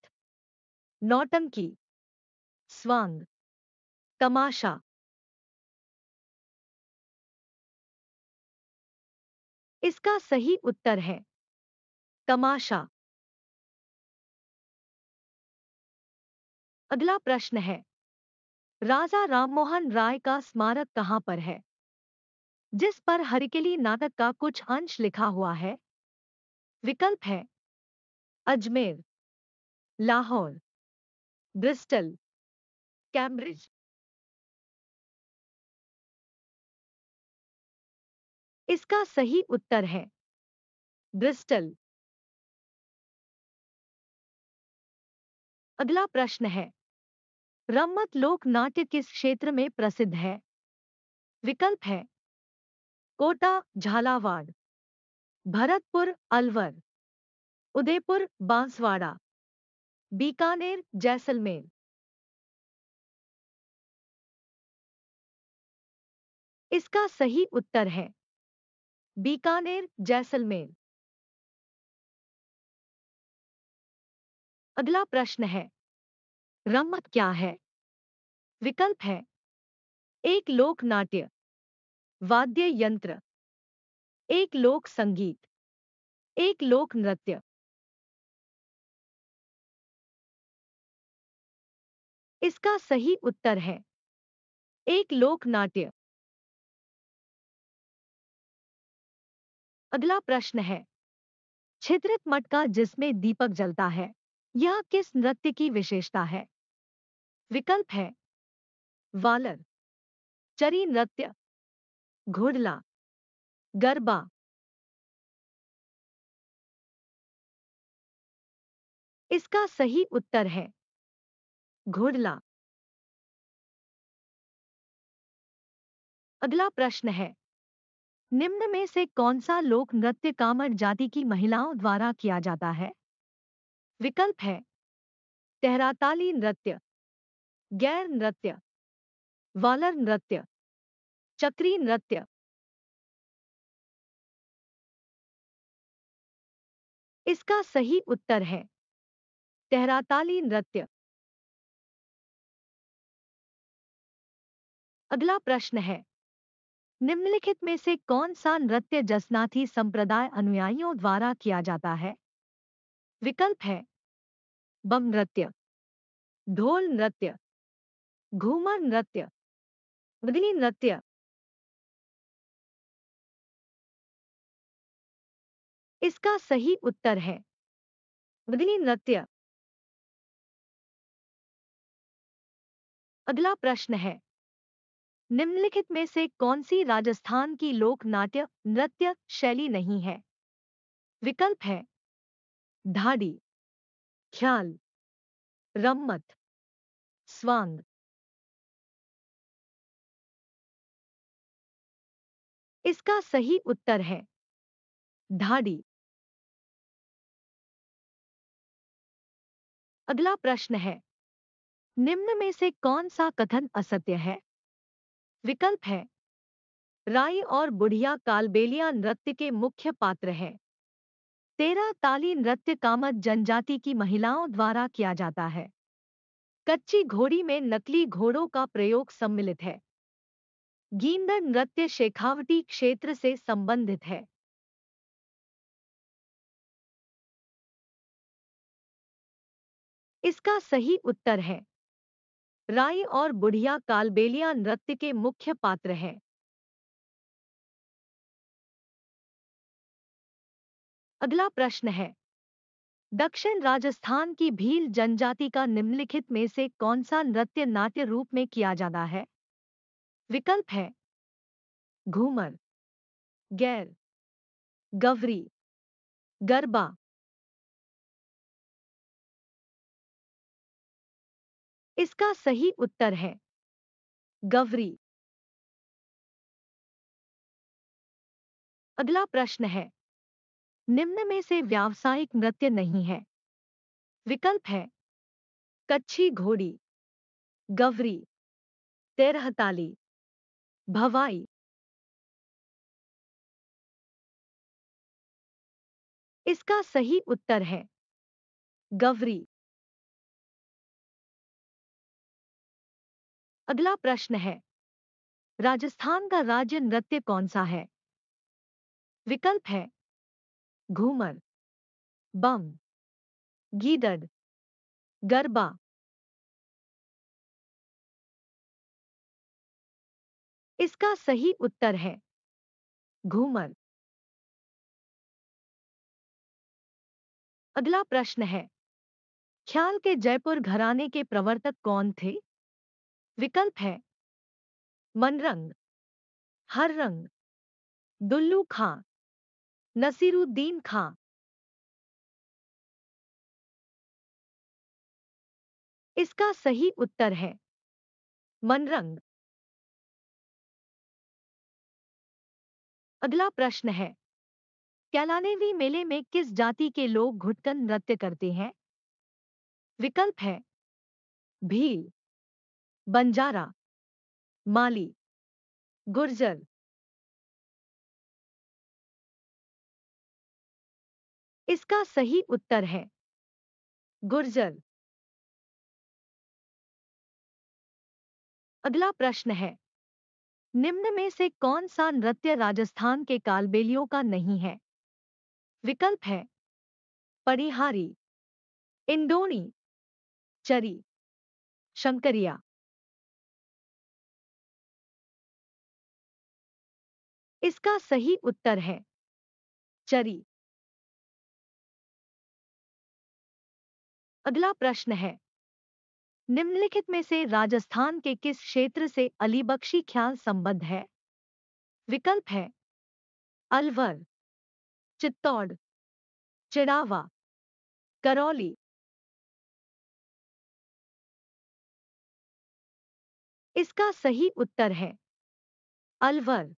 नौटंकी, स्वांग, तमाशा। इसका सही उत्तर है तमाशा। अगला प्रश्न है राजा राममोहन राय का स्मारक कहाँ पर है, जिस पर हरकिली नाटक का कुछ अंश लिखा हुआ है? विकल्प है अजमेर, लाहौर, ब्रिस्टल, कैम्ब्रिज। इसका सही उत्तर है ब्रिस्टल। अगला प्रश्न है, रम्मत लोक नाट्य किस क्षेत्र में प्रसिद्ध है? विकल्प है कोटा, झालावाड़, भरतपुर, अलवर, उदयपुर, बांसवाड़ा, बीकानेर, जैसलमेर। इसका सही उत्तर है बीकानेर, जैसलमेर। अगला प्रश्न है, रम्मत क्या है? विकल्प है एक लोक नाट्य, वाद्य यंत्र, एक लोक संगीत, एक लोक नृत्य। इसका सही उत्तर है एक लोक नाट्य। अगला प्रश्न है, छिद्रित मटका जिसमें दीपक जलता है, यह किस नृत्य की विशेषता है? विकल्प है वालर, चरी नृत्य, घुड़ला, गरबा। इसका सही उत्तर है घुड़ला। अगला प्रश्न है, निम्न में से कौन सा लोक नृत्य कामर जाति की महिलाओं द्वारा किया जाता है? विकल्प है तेहराताली नृत्य, गैर नृत्य, वालर नृत्य, चक्री नृत्य। इसका सही उत्तर है तेहराताली नृत्य। अगला प्रश्न है, निम्नलिखित में से कौन सा नृत्य जसनाथी संप्रदाय अनुयायियों द्वारा किया जाता है? विकल्प है बम नृत्य, ढोल नृत्य, घूमर नृत्य, मुदली नृत्य। इसका सही उत्तर है मुदली नृत्य। अगला प्रश्न है, निम्नलिखित में से कौन सी राजस्थान की लोक नाट्य नृत्य शैली नहीं है? विकल्प है ढाडी, ख्याल, रम्मत, स्वांग। इसका सही उत्तर है ढाडी। अगला प्रश्न है, निम्न में से कौन सा कथन असत्य है? विकल्प है राई और बुढ़िया कालबेलिया नृत्य के मुख्य पात्र हैं। तेरह ताली नृत्य कामत जनजाति की महिलाओं द्वारा किया जाता है। कच्ची घोड़ी में नकली घोड़ों का प्रयोग सम्मिलित है। गींदड़ नृत्य शेखावटी क्षेत्र से संबंधित है। इसका सही उत्तर है राई और बुढ़िया कालबेलिया नृत्य के मुख्य पात्र हैं। अगला प्रश्न है, दक्षिण राजस्थान की भील जनजाति का निम्नलिखित में से कौन सा नृत्य नाट्य रूप में किया जाता है? विकल्प है घूमर, गैर, गवरी, गरबा। इसका सही उत्तर है गवरी। अगला प्रश्न है, निम्न में से व्यावसायिक नृत्य नहीं है। विकल्प है कच्छी घोड़ी, गवरी, तेरहताली, भवाई। इसका सही उत्तर है गवरी। अगला प्रश्न है, राजस्थान का राज्य नृत्य कौन सा है? विकल्प है घूमर, बम, गीदड़, गरबा। इसका सही उत्तर है घूमर। अगला प्रश्न है, ख्याल के जयपुर घराने के प्रवर्तक कौन थे? विकल्प है मनरंग, हररंग, दुल्लू खां, नसीरुद्दीन खां। इसका सही उत्तर है मनरंग। अगला प्रश्न है, कैलानेवी मेले में किस जाति के लोग घुटकन नृत्य करते हैं? विकल्प है भील, बंजारा, माली, गुर्जर। इसका सही उत्तर है गुर्जर। अगला प्रश्न है, निम्न में से कौन सा नृत्य राजस्थान के कालबेलियों का नहीं है? विकल्प है परिहारी, इंडोनी, चरी, शंकरिया। इसका सही उत्तर है चरी। अगला प्रश्न है, निम्नलिखित में से राजस्थान के किस क्षेत्र से अलीबख्शी ख्याल संबद्ध है? विकल्प है अलवर, चित्तौड़, चिड़ावा, करौली। इसका सही उत्तर है अलवर।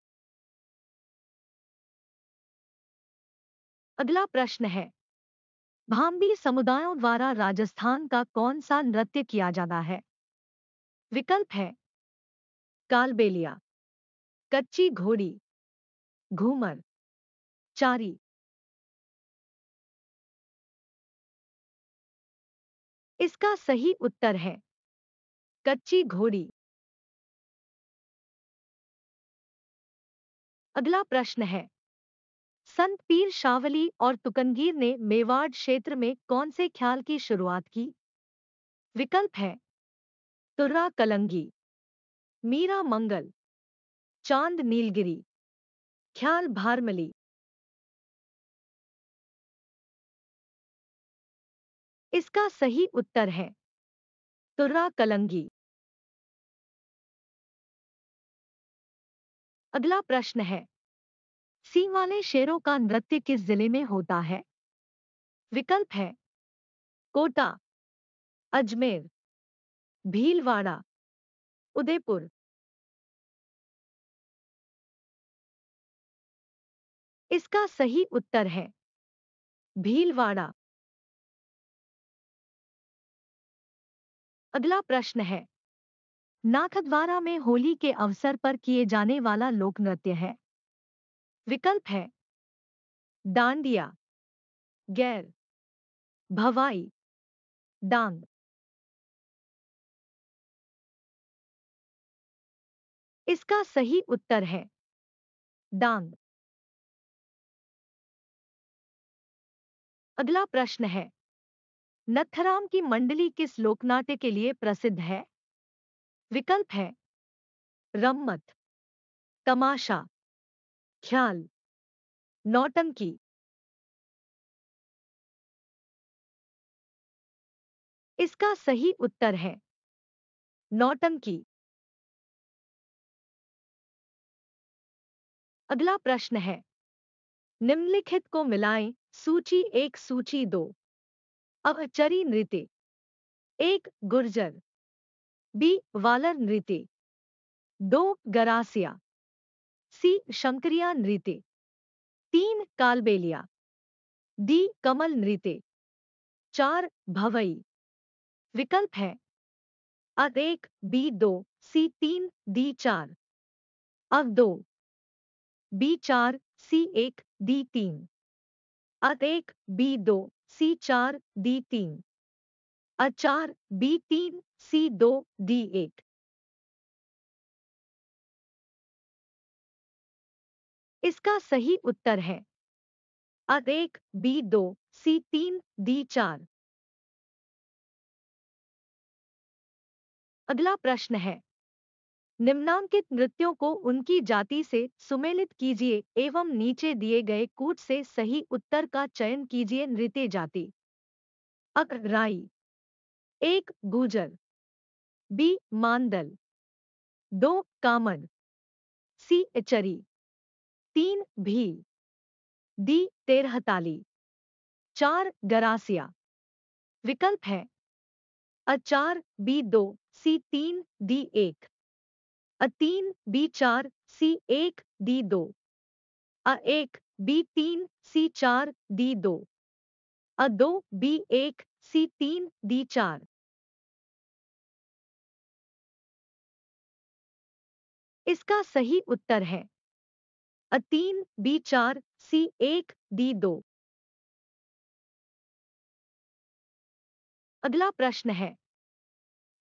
अगला प्रश्न है, भाम्बी समुदायों द्वारा राजस्थान का कौन सा नृत्य किया जाता है? विकल्प है कालबेलिया, कच्ची घोड़ी, घूमर, चारी। इसका सही उत्तर है कच्ची घोड़ी। अगला प्रश्न है, संत पीर शावली और तुकनगीर ने मेवाड़ क्षेत्र में कौन से ख्याल की शुरुआत की? विकल्प है तुर्रा कलंगी, मीरा मंगल, चांद नीलगिरी, ख्याल भारमली। इसका सही उत्तर है तुर्रा कलंगी। अगला प्रश्न है, सींग वाले शेरों का नृत्य किस जिले में होता है? विकल्प है कोटा, अजमेर, भीलवाड़ा, उदयपुर। इसका सही उत्तर है भीलवाड़ा। अगला प्रश्न है, नाथद्वारा में होली के अवसर पर किए जाने वाला लोक नृत्य है? विकल्प है डांडिया, गैर, भवाई, डांग। इसका सही उत्तर है डांग। अगला प्रश्न है, नथराम की मंडली किस लोकनाट्य के लिए प्रसिद्ध है? विकल्प है रम्मत, तमाशा, ख्याल, नौटंकी। इसका सही उत्तर है नौटंकी। अगला प्रश्न है, निम्नलिखित को मिलाएं, सूची एक सूची दो। अवचरी नृत्य, एक गुर्जर, बी वालर नृत्य, दो गरासिया, सी शंकरिया नृत्य, तीन कालबेलिया, डी कमल नृत्य, चार भवई। विकल्प है अ एक, बी दो, सी तीन, डी चार। अ दो, बी चार, सी एक, डी तीन। अ एक, बी दो, सी चार, डी तीन। अ चार, बी तीन, सी दो, डी एक। इसका सही उत्तर है अ एक, बी दो, सी तीन, डी चार। अगला प्रश्न है, निम्नांकित नृत्यों को उनकी जाति से सुमेलित कीजिए एवं नीचे दिए गए कूट से सही उत्तर का चयन कीजिए। नृत्य जाति: अक राई, 1 गुजर, बी मांदल, 2 कामन, सी चरी, 3 भील, डी तेरहताली, 4 गरासिया। विकल्प है: अ 4 बी 2 सी 3 डी 1, अ 3 बी 4 सी 1 डी 2, अ 1 बी 3 सी 4 डी 2, अ 2 बी 1 सी 3 डी 4। इसका सही उत्तर है अ 3 बी 4 सी 1 डी 2। अगला प्रश्न है,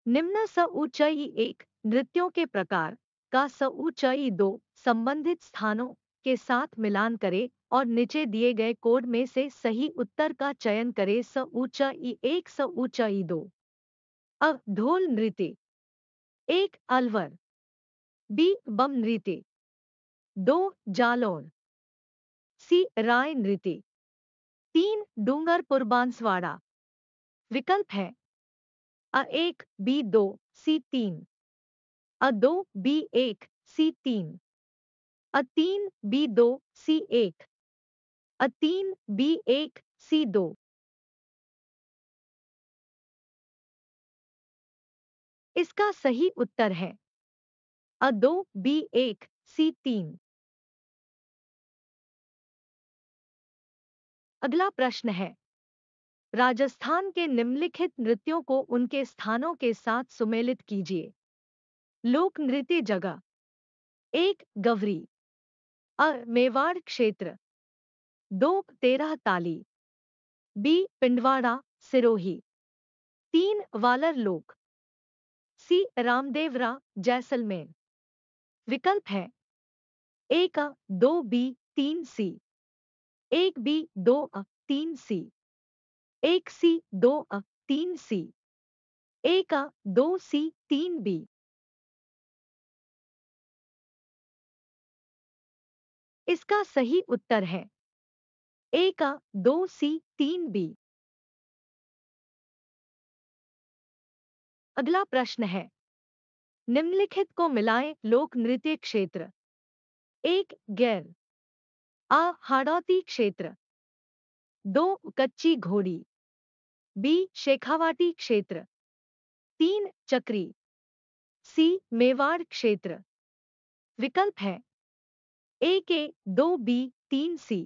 निम्न स ऊंचाई 1 नृत्यों के प्रकार का स ऊंचाई 2 संबंधित स्थानों के साथ मिलान करें और नीचे दिए गए कोड में से सही उत्तर का चयन करें। स ऊंचाई 1 स ऊंचाई 2। अ ढोल नृत्य, 1 अलवर, बी बम नृत्य, 2 जालौर, सी राय नृत्य, 3 डूंगरपुर बांसवाड़ा। विकल्प है: अ 1 बी 2 सी 3, अ 2 बी 1 सी 3, अ 3 बी 2 सी 1, अ 3 बी 1 सी 2। इसका सही उत्तर है अ 2 बी 1 सी 3। अगला प्रश्न है, राजस्थान के निम्नलिखित नृत्यों को उनके स्थानों के साथ सुमेलित कीजिए। लोक नृत्य जगह: 1 गवरी, अ मेवाड़ क्षेत्र, 2 तेरह ताली, बी पिंडवाड़ा सिरोही, 3 वालर लोक, सी रामदेवरा जैसलमेर। विकल्प है: 1 अ 2 बी 3 सी, 1 बी 2 अ 3 सी, 1 सी 2 अ 3 सी, 1 अ 2 सी 3 बी। इसका सही उत्तर है 1 अ 2 सी 3 बी। अगला प्रश्न है, निम्नलिखित को मिलाएं। लोक नृत्य क्षेत्र: 1 गैर, आ हाड़ौती क्षेत्र, 2 कच्ची घोड़ी, बी शेखावाटी क्षेत्र, 3 चक्री, सी मेवाड़ क्षेत्र। विकल्प है: 1 ए 2 बी 3 सी,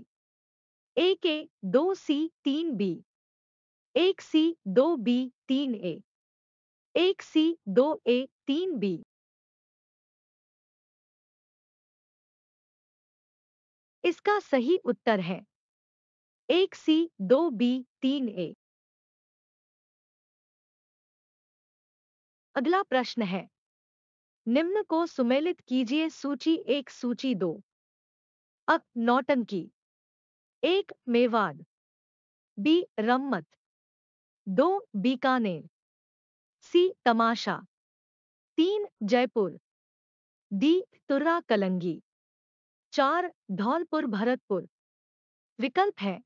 1 ए 2 सी 3 बी, 1 सी 2 बी 3 ए, 1 सी 2 ए 3 बी। इसका सही उत्तर है 1 सी 2 बी 3 ए। अगला प्रश्न है, निम्न को सुमेलित कीजिए। सूची 1 सूची 2। अ नौटंकी, 1 मेवाड़, बी रम्मत, 2 बीकानेर, सी तमाशा, 3 जयपुर, डी तुर्रा कलंगी, 4 धौलपुर भरतपुर। विकल्प है: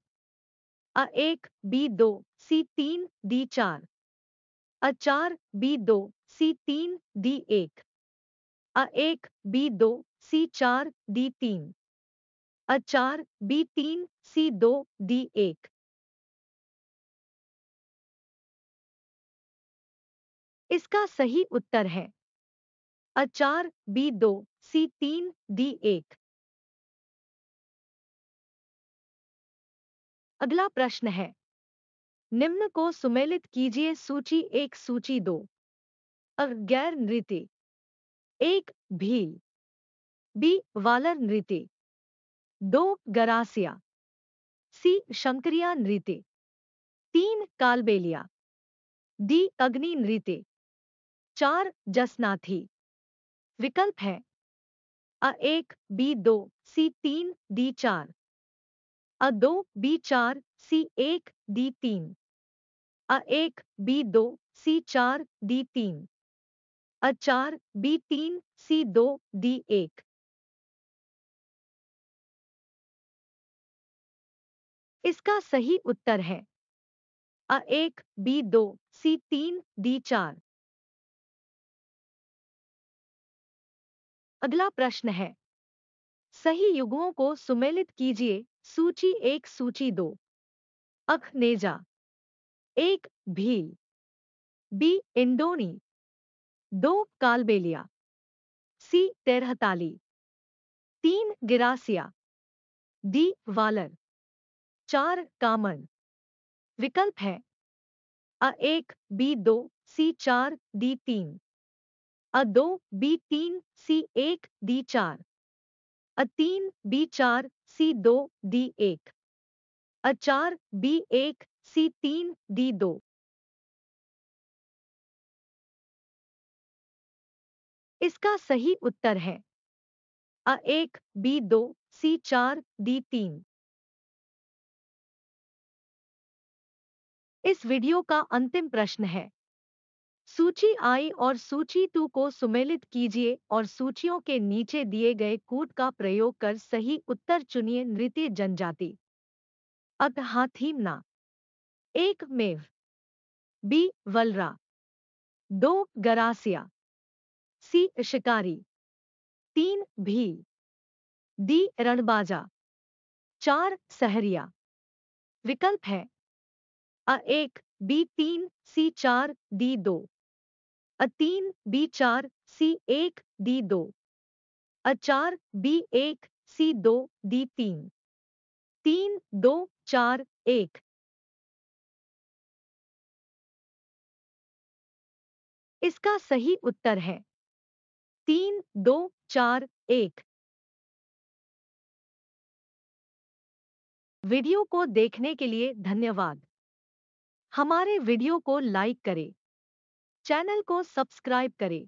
अ 1 बी 2 सी 3 डी 4, अ 4 बी 2 सी 3 डी 1, अ 1 बी 2 सी 4 डी 3, अ 4 बी 3 सी 2 डी 1। इसका सही उत्तर है अ 4 बी 2 सी 3 डी 1। अगला प्रश्न है, निम्न को सुमेलित कीजिए। सूची 1 सूची 2। अ गैर नृत्य: 1 भील, बी वालर नृत्य, 2 गरासिया, सी शंकरिया नृत्य, 3 कालबेलिया, डी अग्नि नृत्य, 4 जसनाथी। विकल्प है: अ 1 बी 2 सी 3 डी 4, अ 2 बी 4 सी 1 डी 3, अ 1 बी 2 सी 4 डी 3, अ 4, बी 3, सी 2, डी 1। इसका सही उत्तर है अ 1, बी 2, सी 3, डी 4। अगला प्रश्न है, सही युग्मों को सुमेलित कीजिए। सूची 1, सूची 2। अख नेजा। 1, भील। बी, इंडोनी। 2, कालबेलिया। सी, तेरहताली। 3, गिरासिया। डी, वालर। 4, कामन। विकल्प है अ 1, बी 2, सी 4, डी 3। अ 2, बी 3, सी 1, डी 4। अ 3, बी 4, सी 2, डी 1। अ 4, बी 1, सी 3, डी 2। इसका सही उत्तर है अ 1, बी 2, सी 4, डी 3। इस वीडियो का अंतिम प्रश्न है, सूची आई और सूची 2 को सुमेलित कीजिए और सूचियों के नीचे दिए गए कूट का प्रयोग कर सही उत्तर चुनिए। नृत्य जनजाति। अग हाथीमना। 1, मेव। बी, वलरा। 2, गरासिया। सी, शिकारी। 3, भील। डी, रणबाजा। 4, सहरिया। विकल्प है अ 1, बी 3, सी 4, डी 2। अ 3, बी 4, सी 1, डी 2। अ 4, बी 1, सी 2, डी 3। 3, 2, 4, 1। इसका सही उत्तर है 3, 2, 4, 1। वीडियो को देखने के लिए धन्यवाद। हमारे वीडियो को लाइक करें, चैनल को सब्सक्राइब करें